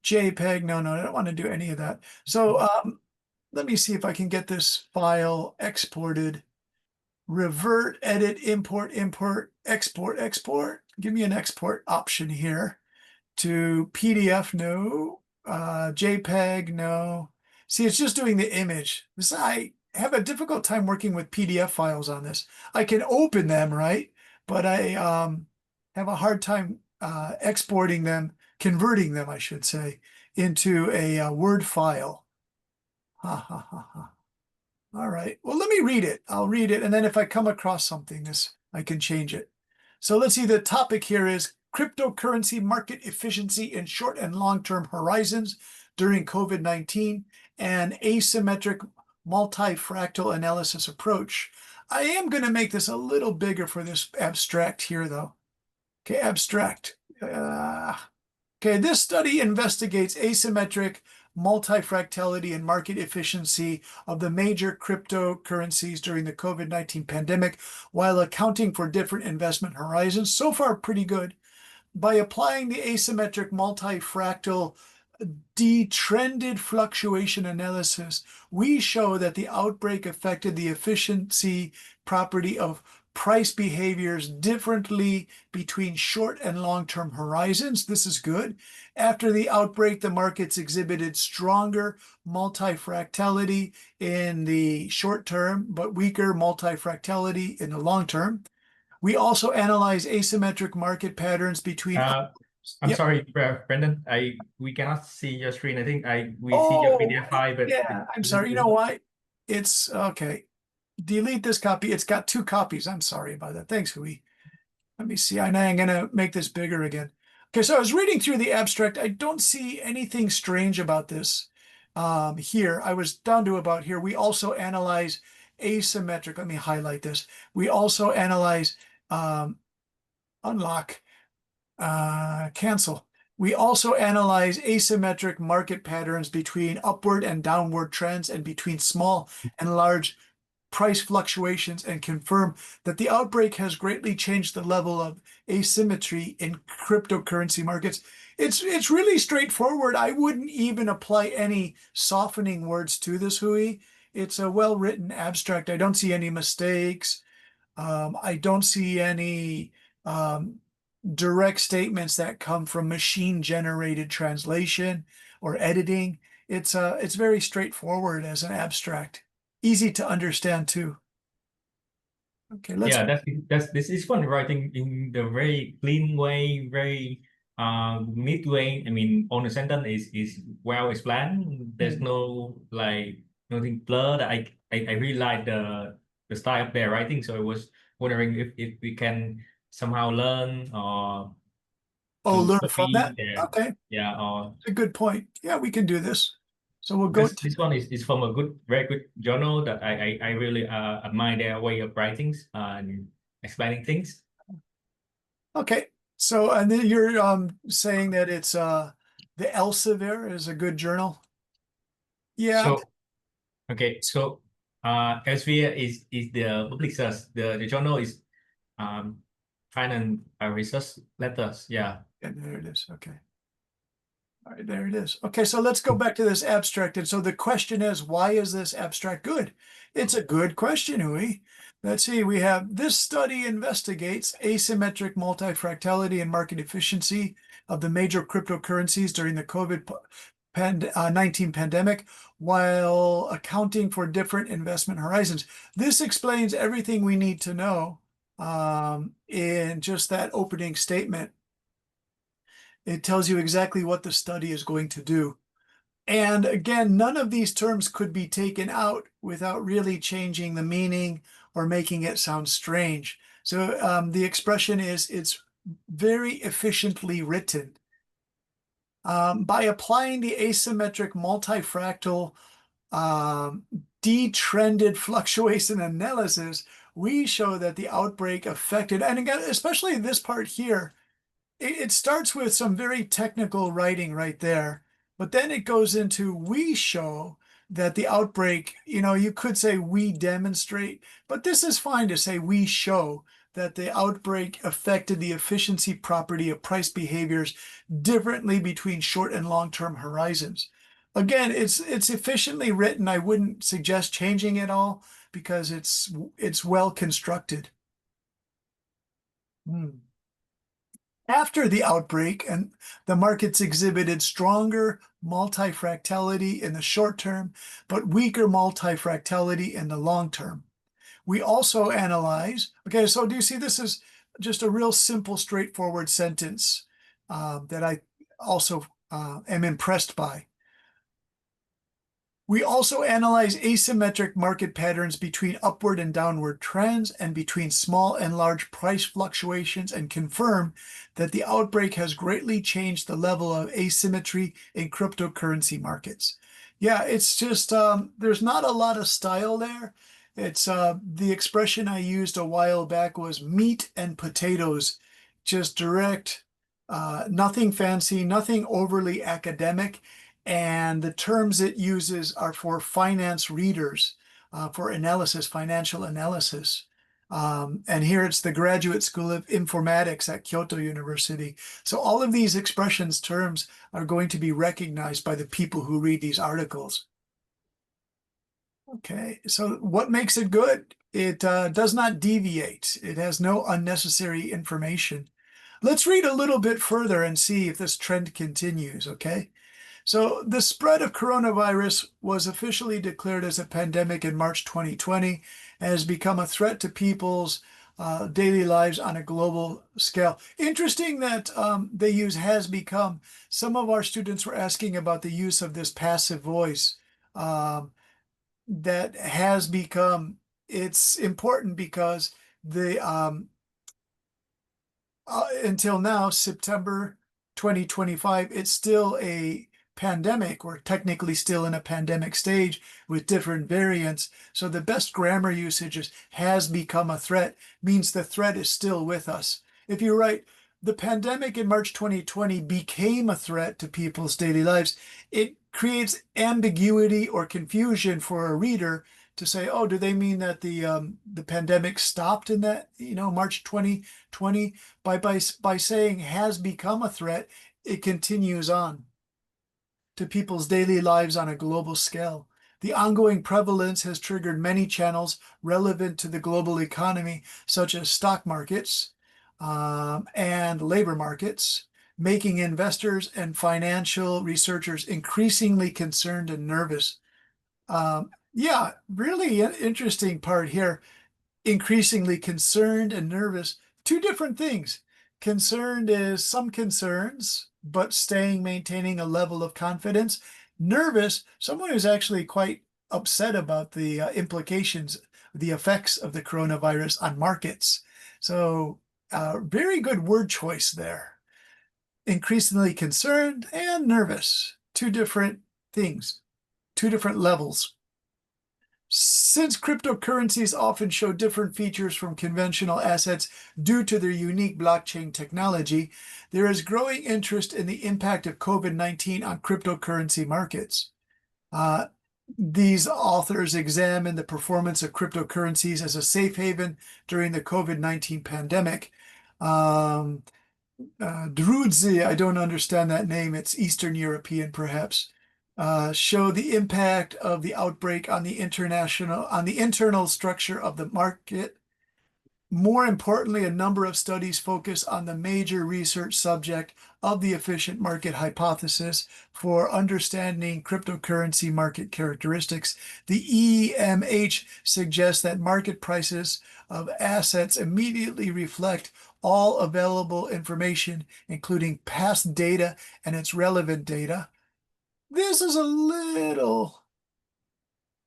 JPEG. No, I don't want to do any of that. So let me see if I can get this file exported. Revert, edit, import, export. Give me an export option here. To PDF, no. JPEG, no. See, it's just doing the image. I have a difficult time working with PDF files on this. I can open them, right? But I have a hard time exporting them, converting them, I should say, into a Word file. All right. Well, let me read it. I'll read it. And then if I come across something, I can change it. So let's see. The topic here is cryptocurrency market efficiency in short and long-term horizons during COVID-19 and asymmetric multifractal analysis approach. I am going to make this a little bigger for this abstract here, though. Okay, abstract. Okay, this study investigates asymmetric multifractality and market efficiency of the major cryptocurrencies during the COVID-19 pandemic while accounting for different investment horizons. So far, pretty good. By applying the asymmetric multifractal detrended fluctuation analysis, we show that the outbreak affected the efficiency property of price behaviors differently between short and long-term horizons. This is good. After the outbreak, the markets exhibited stronger multifractality in the short term, but weaker multifractality in the long term. We also analyze asymmetric market patterns between. I'm Yep. sorry, Brendan. We cannot see your screen. I think we see your PDF file, but yeah, I'm sorry. You know why? It's okay. Delete this copy. It's got 2 copies. I'm sorry about that. Thanks, Hui. Let me see. I'm going to make this bigger again. Okay, so I was reading through the abstract. I don't see anything strange about this here. I was down to about here. We also analyze asymmetric. Let me highlight this. We also analyze unlock, cancel. We also analyze asymmetric market patterns between upward and downward trends and between small and large price fluctuations and confirm that the outbreak has greatly changed the level of asymmetry in cryptocurrency markets. It's really straightforward. I wouldn't even apply any softening words to this, Hui. It's a well-written abstract. I don't see any mistakes. I don't see any direct statements that come from machine-generated translation or editing. It's very straightforward as an abstract. Easy to understand too. Okay, let's. Yeah, this is fun writing in the very clean way, very neat way. I mean, on the sentence is well explained. There's no like nothing blurred. I really like the style of their writing. So I was wondering if we can somehow learn or learn from copy that. their, Okay, yeah, or a good point. Yeah, we can do this. So we'll go. this one is from a very good journal that I really admire their way of writing and explaining things. Okay, so and then you're saying that it's the Elsevier is a good journal. Yeah. So okay, so Elsevier is the public source. The journal is finance research letters. Yeah. And there it is. Okay. All right, there it is. Okay, so let's go back to this abstract. And so the question is, why is this abstract good? It's a good question, Hui. Let's see, we have this study investigates asymmetric multifractality and market efficiency of the major cryptocurrencies during the COVID-19 pandemic while accounting for different investment horizons. This explains everything we need to know in just that opening statement. It tells you exactly what the study is going to do. And again, none of these terms could be taken out without really changing the meaning or making it sound strange. So the expression is, it's very efficiently written. By applying the asymmetric multifractal detrended fluctuation analysis, we show that the outbreak affected, and again, especially this part here, it starts with some very technical writing right there, but then it goes into, we show that the outbreak, you could say we demonstrate, but this is fine to say we show that the outbreak affected the efficiency property of price behaviors differently between short and long-term horizons. Again, it's efficiently written. I wouldn't suggest changing it all because it's well constructed. After the outbreak, and the markets exhibited stronger multifractality in the short term, but weaker multifractality in the long term. We also analyze, okay, so do you see this is just a real simple, straightforward sentence that I also am impressed by. We also analyze asymmetric market patterns between upward and downward trends and between small and large price fluctuations and confirm that the outbreak has greatly changed the level of asymmetry in cryptocurrency markets. Yeah, it's just, there's not a lot of style there. It's the expression I used a while back was meat and potatoes, just direct, nothing fancy, nothing overly academic. And the terms it uses are for finance readers, for analysis, financial analysis. And here it's the Graduate School of Informatics at Kyoto University. So all of these expressions, terms, are going to be recognized by the people who read these articles. Okay, so what makes it good? It does not deviate. It has no unnecessary information. Let's read a little bit further and see if this trend continues, okay? So the spread of coronavirus was officially declared as a pandemic in March 2020 and has become a threat to people's daily lives on a global scale. Interesting that they use has become. Some of our students were asking about the use of this passive voice that has become. It's important because the until now, September 2025, it's still a pandemic. We're technically still in a pandemic stage with different variants. So the best grammar usage is has become a threat, means the threat is still with us. If you write, the pandemic in March 2020 became a threat to people's daily lives, it creates ambiguity or confusion for a reader to say, oh, do they mean that the pandemic stopped in that, March 2020? By saying has become a threat, it continues on to people's daily lives on a global scale. The ongoing prevalence has triggered many channels relevant to the global economy, such as stock markets and labor markets, making investors and financial researchers increasingly concerned and nervous. Yeah, really interesting part here. Increasingly concerned and nervous, two different things. Concerned is some concerns, but maintaining a level of confidence. Nervous, someone who's actually quite upset about the implications, the effects of the coronavirus on markets. So very good word choice there. Increasingly concerned and nervous, two different things, two different levels. Since cryptocurrencies often show different features from conventional assets due to their unique blockchain technology, there is growing interest in the impact of COVID-19 on cryptocurrency markets. These authors examine the performance of cryptocurrencies as a safe haven during the COVID-19 pandemic. Drudzi, I don't understand that name. It's Eastern European, perhaps. Show the impact of the outbreak on the internal structure of the market. More importantly, a number of studies focus on the major research subject of the efficient market hypothesis for understanding cryptocurrency market characteristics. The EMH suggests that market prices of assets immediately reflect all available information, including past data and its relevant data. This is a little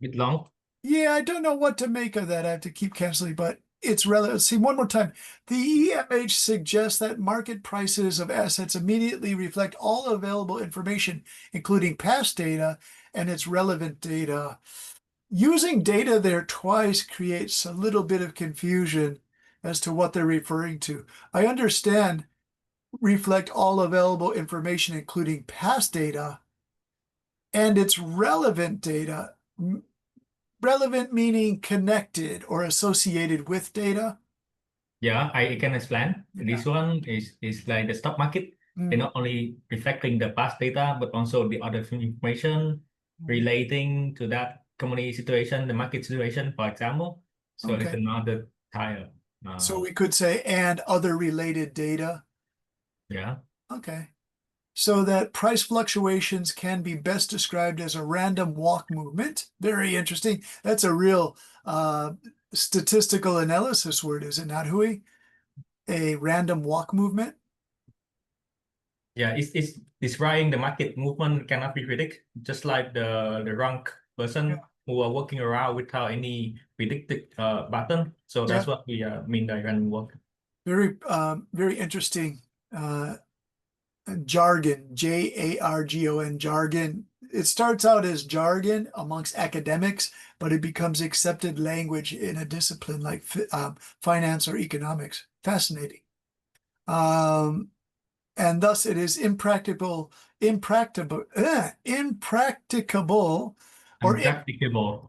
Bit long. Yeah, I don't know what to make of that. I have to keep canceling, but it's relevant. See, one more time. The EMH suggests that market prices of assets immediately reflect all available information, including past data and its relevant data. Using data there twice creates a little bit of confusion as to what they're referring to. I understand reflect all available information, including past data, and its relevant data. Relevant meaning connected or associated with data. Yeah, I can explain. Yeah. This one is like the stock market. They're not only reflecting the past data, but also the other information relating to that company situation, the market situation, for example. So it's Okay. another type. So we could say and other related data. Yeah. Okay. So that price fluctuations can be best described as a random walk movement. Very interesting. That's a real statistical analysis word, is it not, Hui? A random walk movement? Yeah, it's describing the market movement cannot be predicted, just like the wrong person who are walking around without any predicted button. So that's what we mean by random walk. Very interesting jargon, Jargon, jargon. It starts out as jargon amongst academics, but it becomes accepted language in a discipline like finance or economics. Fascinating. And thus it is impracticable.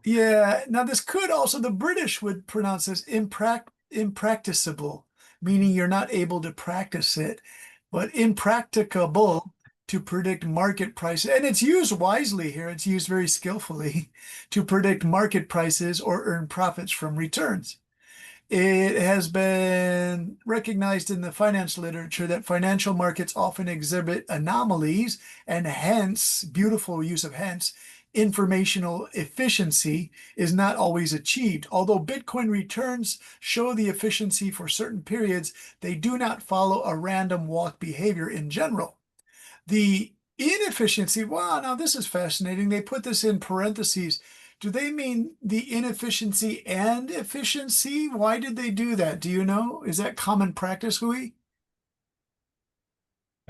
Yeah. Now this could also, the British would pronounce this impracticable, meaning you're not able to practice it. But impracticable to predict market prices, and it's used wisely here. It's used very skillfully to predict market prices or earn profits from returns. It has been recognized in the finance literature that financial markets often exhibit anomalies, and hence, beautiful use of hence, informational efficiency is not always achieved. Although Bitcoin returns show the efficiency for certain periods, they do not follow a random walk behavior in general. The inefficiency, wow, now this is fascinating. They put this in parentheses. Do they mean the inefficiency and efficiency? Why did they do that? Do you know? Is that common practice, Hui?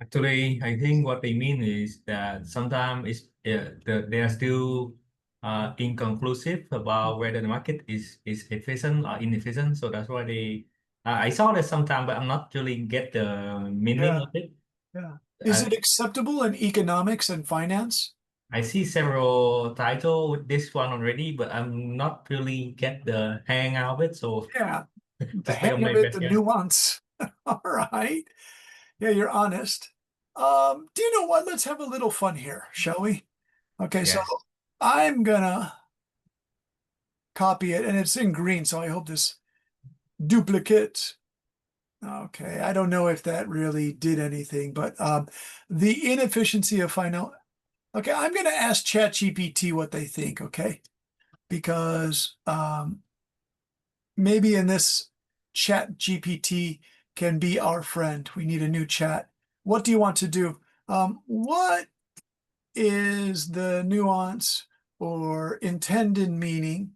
Actually, I think what they mean is that sometimes they are still inconclusive about whether the market is efficient or inefficient. So that's why they. I saw that sometime, but I'm not really get the meaning of it. Yeah. Is I, it acceptable in economics and finance? I see several title with this one already, but I'm not really get the hang of it. So Yeah. The just like on hang of my it, best the guess. nuance. All right. Yeah, you're honest. Do you know what? Let's have a little fun here, shall we? Okay, so Yes. I'm gonna copy it, and it's in green, so I hope this duplicate. Okay, I don't know if that really did anything, but the inefficiency of final. Okay, I'm gonna ask ChatGPT what they think, okay? Because maybe in this ChatGPT can be our friend. We need a new chat. What do you want to do? What is the nuance or intended meaning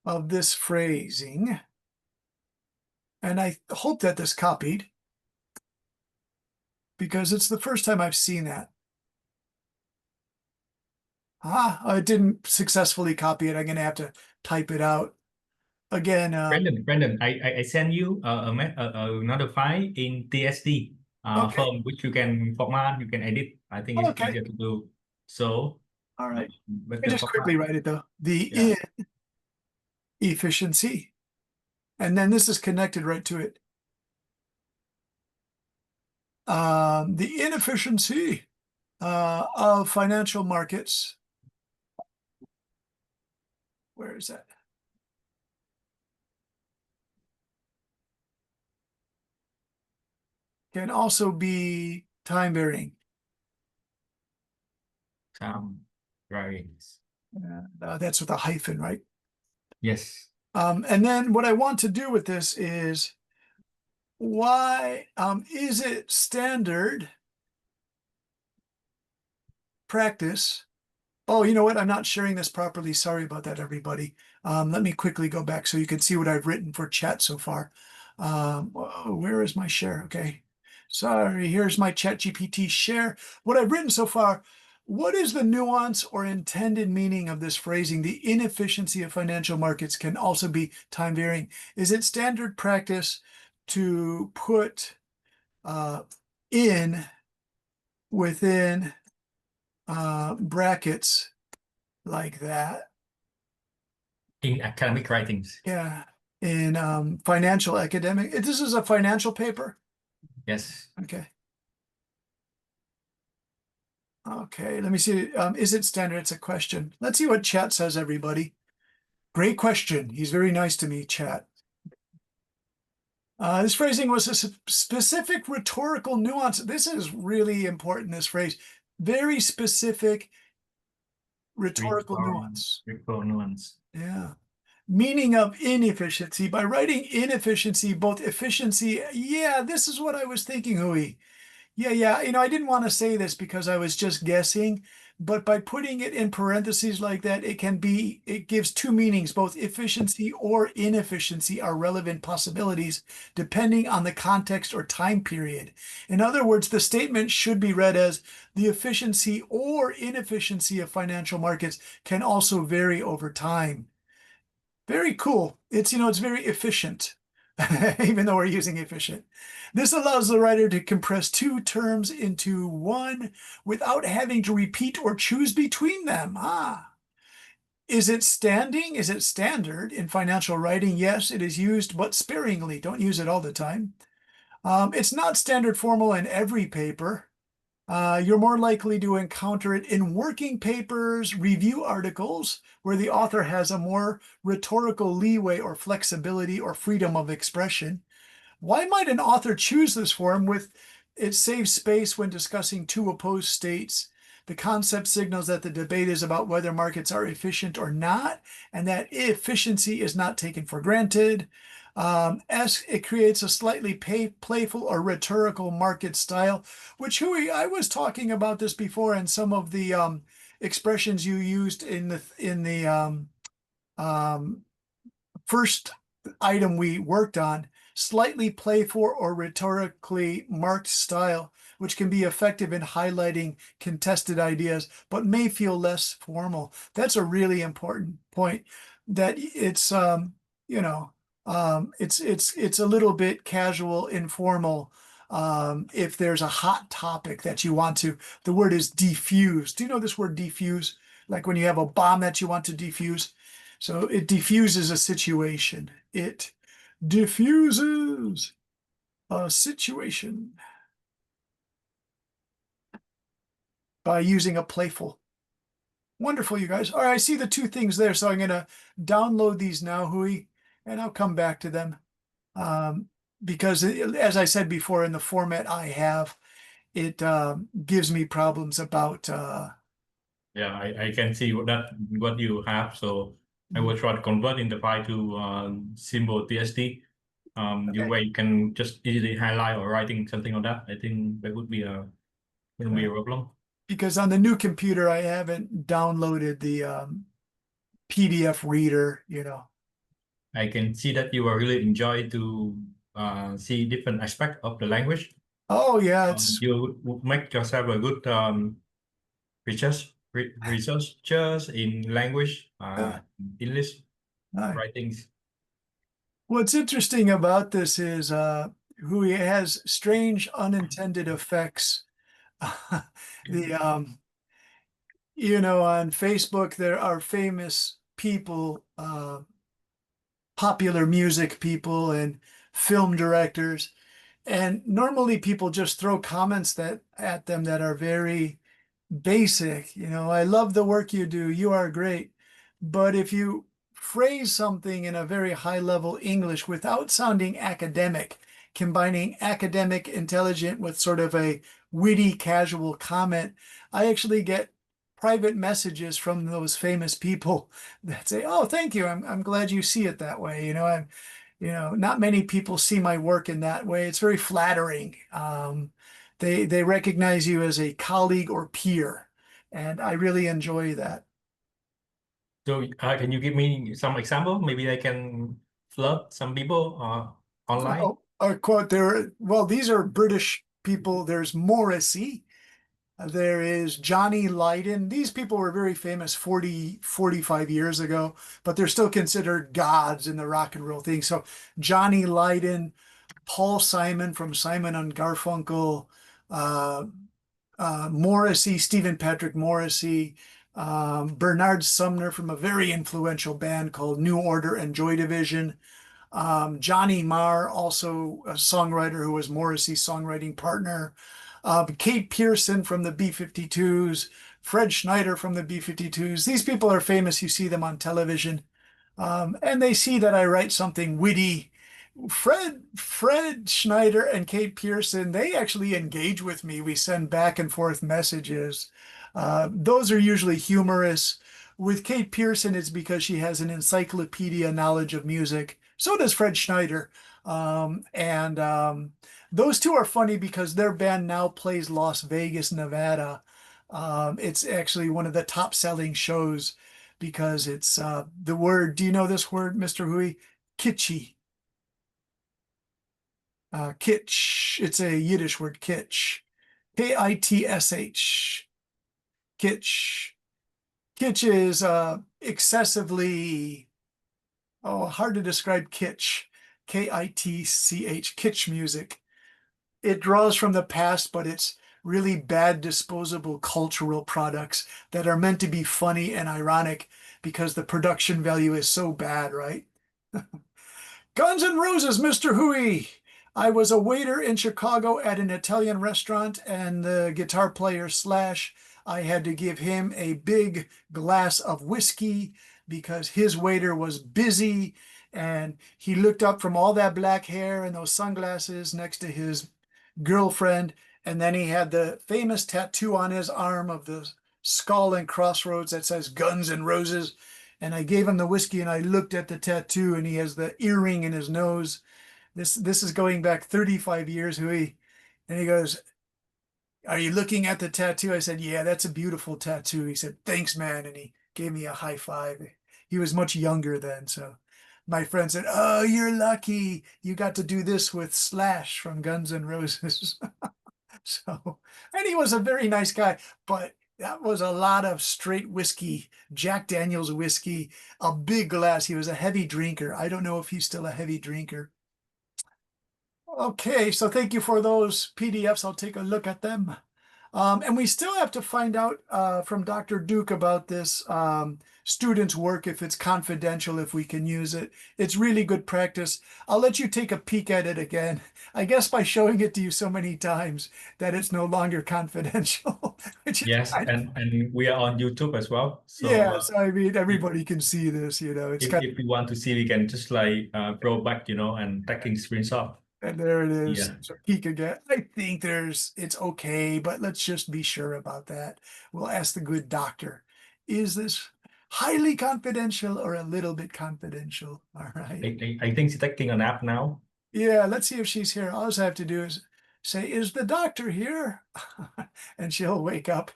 of this phrasing? And I hope that this copied, because it's the first time I've seen that. I didn't successfully copy it. I'm going to have to type it out. Again, Brandon, I send you another file in TSD okay, form which you can format, you can edit. I think it's okay, easier to do. So, all right. but Let me the just format, quickly write it though. The yeah, efficiency. And then this is connected right to it. The inefficiency of financial markets. Where is that? Can also be time varying. variance. That's with a hyphen, right? Yes. And then what I want to do with this is, why is it standard practice? Oh, you know what? I'm not sharing this properly. Sorry about that, everybody. Let me quickly go back so you can see what I've written for chat so far. Where is my share? Okay. Sorry, here's my ChatGPT share. What I've written so far, what is the nuance or intended meaning of this phrasing? The inefficiency of financial markets can also be time varying. Is it standard practice to put in within brackets like that? In academic writings. Yeah, in financial academic. This is a financial paper. Yes. Okay. Okay, let me see. Is it standard? It's a question. Let's see what chat says, everybody. Great question. He's very nice to me, chat. This phrasing was a specific rhetorical nuance. This is really important, this phrase. Very specific rhetorical nuance. Rhetorical nuance. Yeah. Meaning of inefficiency. By writing inefficiency, both efficiency, yeah, this is what I was thinking, Hui. Yeah. You know, I didn't want to say this because I was just guessing, but by putting it in parentheses like that, it gives two meanings. Both efficiency or inefficiency are relevant possibilities depending on the context or time period. In other words, the statement should be read as the efficiency or inefficiency of financial markets can also vary over time. Very cool. It's very efficient, even though we're using efficient. This allows the writer to compress two terms into one without having to repeat or choose between them. Is it standing? Is it standard in financial writing? Yes, it is used, but sparingly. Don't use it all the time. It's not standard formal in every paper. You're more likely to encounter it in working papers, review articles, where the author has a more rhetorical leeway or flexibility or freedom of expression. Why might an author choose this form? With it saves space when discussing two opposed states. The concept signals that the debate is about whether markets are efficient or not, and that efficiency is not taken for granted. It creates a slightly playful or rhetorical market style, which Hui, I was talking about this before, and some of the expressions you used in the first item we worked on, slightly playful or rhetorically marked style, which can be effective in highlighting contested ideas, but may feel less formal. That's a really important point, that it's, it's a little bit casual, informal. If there's a hot topic that you want to, the word is defuse. Do you know this word defuse? Like when you have a bomb that you want to defuse. So it diffuses a situation. It diffuses a situation by using a playful. Wonderful, you guys. All right, I see the two things there. So I'm going to download these now, Hui, and I'll come back to them. Because as I said before, in the format I have, it gives me problems about Yeah, I can see what you have. So I will try to convert in the file to symbol TST. You Okay. where you can just easily highlight or writing something on that. I think that would be wouldn't be a problem. because on the new computer I haven't downloaded the PDF reader, I can see that you are really enjoy to see different aspect of the language. Oh yeah, it's You would make yourself a good researchers in language, English uh, writings. what's interesting about this is who has strange unintended effects. The on Facebook there are famous people, popular music people and film directors, and normally people just throw comments at them that are very basic. I love the work you do. You are great. But if you phrase something in a very high level English without sounding academic, combining academic intelligent with sort of a witty, casual comment, I actually get private messages from those famous people that say, "Oh, thank you. I'm glad you see it that way." Not many people see my work in that way. It's very flattering. They recognize you as a colleague or peer, and I really enjoy that. So can you give me some example? Maybe I can flood some people online. Oh, a quote there. Well, these are British people. There's Morrissey. There is Johnny Lydon. These people were very famous 45 years ago, but they're still considered gods in the rock and roll thing. So Johnny Lydon, Paul Simon from Simon and Garfunkel, Morrissey, Stephen Patrick Morrissey, Bernard Sumner from a very influential band called New Order and Joy Division, Johnny Marr, also a songwriter who was Morrissey's songwriting partner, Kate Pearson from the B-52s, Fred Schneider from the B-52s. These people are famous. You see them on television, and they see that I write something witty. Fred Schneider and Kate Pearson, they actually engage with me. We send back and forth messages. Those are usually humorous. With Kate Pearson, it's because she has an encyclopedia knowledge of music. So does Fred Schneider. And those two are funny because their band now plays Las Vegas, Nevada. It's actually one of the top selling shows because it's the word. Do you know this word, Mr. Hui? Kitschy. Kitsch. It's a Yiddish word, kitsch. Kitsh. Kitsch. Kitsch is excessively, hard to describe kitsch. Kitch, kitsch music. It draws from the past, but it's really bad disposable cultural products that are meant to be funny and ironic because the production value is so bad, right? Guns N' Roses, Mr. Hui. I was a waiter in Chicago at an Italian restaurant, and the guitar player Slash, I had to give him a big glass of whiskey because his waiter was busy, and he looked up from all that black hair and those sunglasses next to his girlfriend, and then he had the famous tattoo on his arm of the skull and crossroads that says Guns N' Roses. And I gave him the whiskey, and I looked at the tattoo, and he has the earring in his nose. This is going back 35 years, Hui. And he goes, "Are you looking at the tattoo?" I said, "Yeah, that's a beautiful tattoo." He said, "Thanks, man." And he gave me a high five. He was much younger then. So my friend said, "Oh, you're lucky. You got to do this with Slash from Guns N' Roses." So, and he was a very nice guy, but that was a lot of straight whiskey, Jack Daniel's whiskey, a big glass. He was a heavy drinker. I don't know if he's still a heavy drinker. Okay, so thank you for those PDFs. I'll take a look at them. And we still have to find out from Dr. Duke about this student's work, if it's confidential, if we can use it. It's really good practice. I'll let you take a peek at it again. I guess by showing it to you so many times that it's no longer confidential. Which is Yes, and we are on YouTube as well. So yeah, so I mean, everybody can see this, you know, it's if, kind if you want to see, we can just like go back, and taking screenshot. and there it is. Yeah. So peek again. I think it's okay, but let's just be sure about that. We'll ask the good doctor. Is this highly confidential or a little bit confidential? All right. I think she's taking a nap now. Yeah, let's see if she's here. All I have to do is say, "Is the doctor here?" And she'll wake up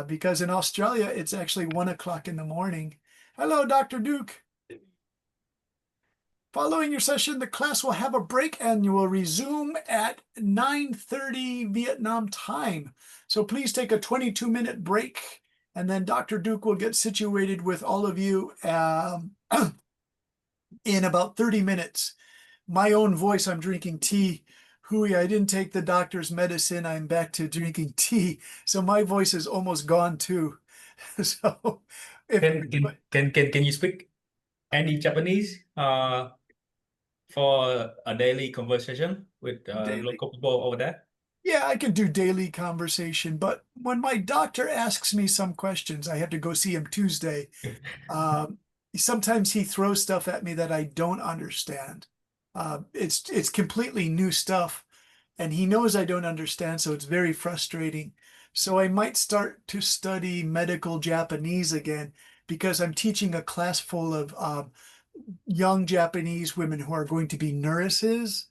because in Australia, it's actually 1 o'clock in the morning. "Hello, Dr. Duke. Following your session, the class will have a break and you will resume at 9:30 Vietnam time. So please take a 22-minute break, and then Dr. Duke will get situated with all of you in about 30 minutes. My own voice, I'm drinking tea. Hui, I didn't take the doctor's medicine. I'm back to drinking tea. So my voice is almost gone too." So if Can you speak any Japanese for a daily conversation with Daily. local people over there? Yeah, I can do daily conversation, but when my doctor asks me some questions, I have to go see him Tuesday. Sometimes he throws stuff at me that I don't understand. It's completely new stuff, and he knows I don't understand, so it's very frustrating. So I might start to study medical Japanese again, because I'm teaching a class full of young Japanese women who are going to be nurses,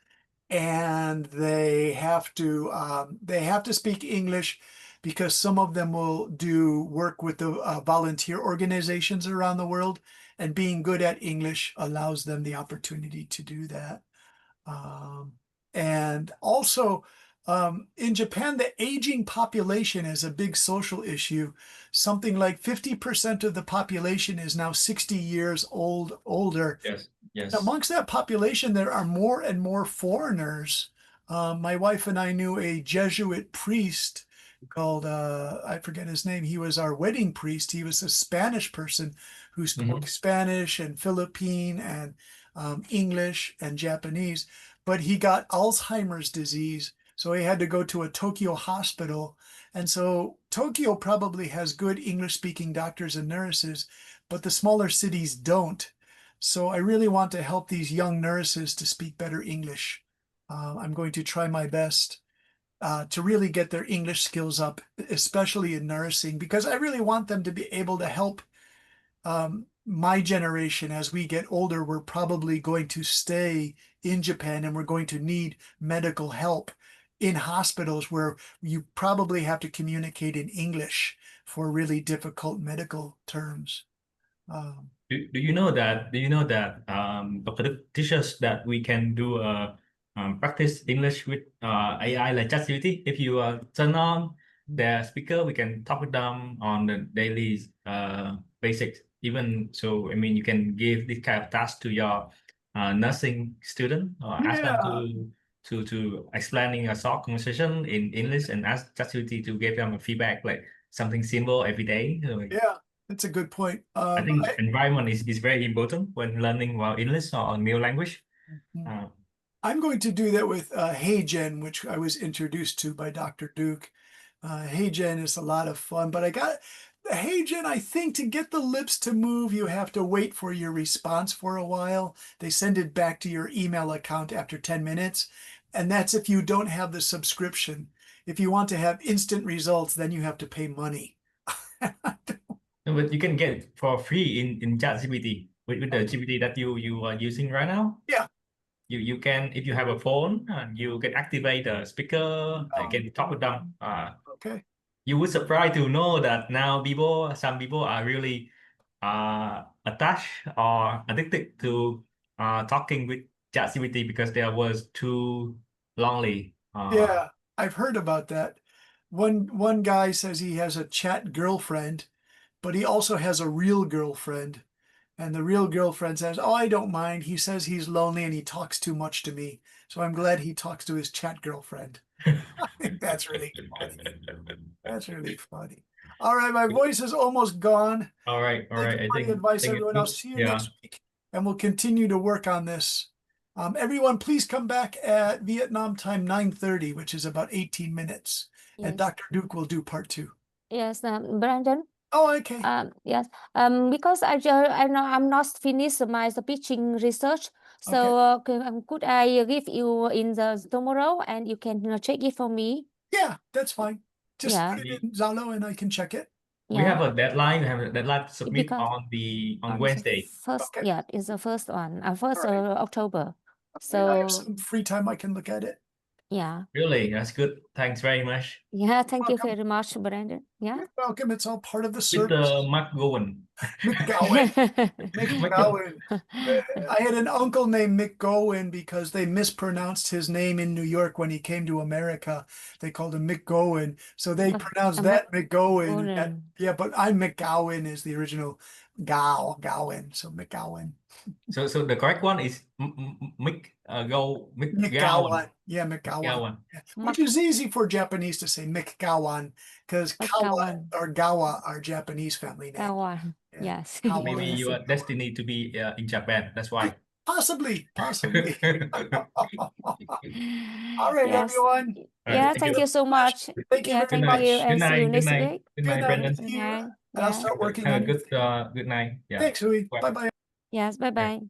and they have to speak English because some of them will do work with the volunteer organizations around the world, and being good at English allows them the opportunity to do that. And also, in Japan, the aging population is a big social issue. Something like 50% of the population is now 60 years older. Yes. Yes. Amongst that population, there are more and more foreigners. My wife and I knew a Jesuit priest called, I forget his name. He was our wedding priest. He was a Spanish person who spoke Spanish and Philippine and English and Japanese, but he got Alzheimer's disease. So he had to go to a Tokyo hospital. And so Tokyo probably has good English-speaking doctors and nurses, but the smaller cities don't. So I really want to help these young nurses to speak better English. I'm going to try my best to really get their English skills up, especially in nursing, because I really want them to be able to help my generation. As we get older, we're probably going to stay in Japan, and we're going to need medical help in hospitals where you probably have to communicate in English for really difficult medical terms. Do you know that Dr. teaches that we can do practice English with AI like ChatGPT? If you turn on the speaker, we can talk with them on the daily basics. Even so, I mean, you can give this kind of task to your nursing student, or ask them to explaining a short conversation in English, and ask ChatGPT to give them a feedback, like something simple every day. Yeah, that's a good point. I think environment is very important when learning about English or a new language. I'm going to do that with Hey-Gen, which I was introduced to by Dr. Duke. Hey-Gen is a lot of fun, but Hey-Gen, I think to get the lips to move, you have to wait for your response for a while. They send it back to your email account after 10 minutes. And that's if you don't have the subscription. If you want to have instant results, then you have to pay money. No, but you can get it for free in ChatGPT with the GPT that you are using right now. Yeah. You can, if you have a phone, you can activate the speaker. You can talk with them. Okay. You would surprised to know that now some people are really attached or addicted to talking with ChatGPT because there was too lonely. Yeah, I've heard about that. One guy says he has a chat girlfriend, but he also has a real girlfriend. And the real girlfriend says, "Oh, I don't mind. He says he's lonely and he talks too much to me. So I'm glad he talks to his chat girlfriend." I think that's really funny. That's really funny. All right, my voice is almost gone. All right. Thank you for the advice, everyone. I'll see you next week, and we'll continue to work on this. Everyone, please come back at Vietnam time 9:30, which is about 18 minutes. And Yes. Dr. Duke will do part 2. Yes, Brandon. Oh, okay. Yes. Because I'm not finished my speaking research. So could I give you in the tomorrow and you can check it for me? Yeah, that's fine. Just Yeah. put it in Zalo and I can check it. We have a deadline. We have a deadline to submit Because on Wednesday. First, Okay. yeah, it's the first one. First All right. October. I So have some free time. I can look at it. yeah. Really, that's good. Thanks very much. Yeah, thank you Welcome. very much, Brandon. Yeah. You're welcome. It's all part of the With service. McGowan. McGowan. McGowan. I had an uncle named McGowan because they mispronounced his name in New York when he came to America. They called him McGowan. So they pronounced that McGowan. McGowan. Yeah, but I'm McGowan is the original Gowan. So McGowan. So the correct one is McGowan. McGowan. Yeah, McGowan. McGowan. Yeah. Which is easy for Japanese to say McGowan because Kawa McGowan. or Gawa are Japanese family name. Kawan. Yeah. Yes. Kawan. Maybe you are destined to be in Japan. That's why. Possibly. All right, Yes. everyone. Yeah, thank you so much. Thank you Yeah, very thank much. you, and Good see you night. Good next night. week. Good Good night, night. Brandon. See you. Yeah. And I'll start working Have on a it. good night. Yeah. Thanks, Hui. Bye. Bye-bye. Yes, bye bye.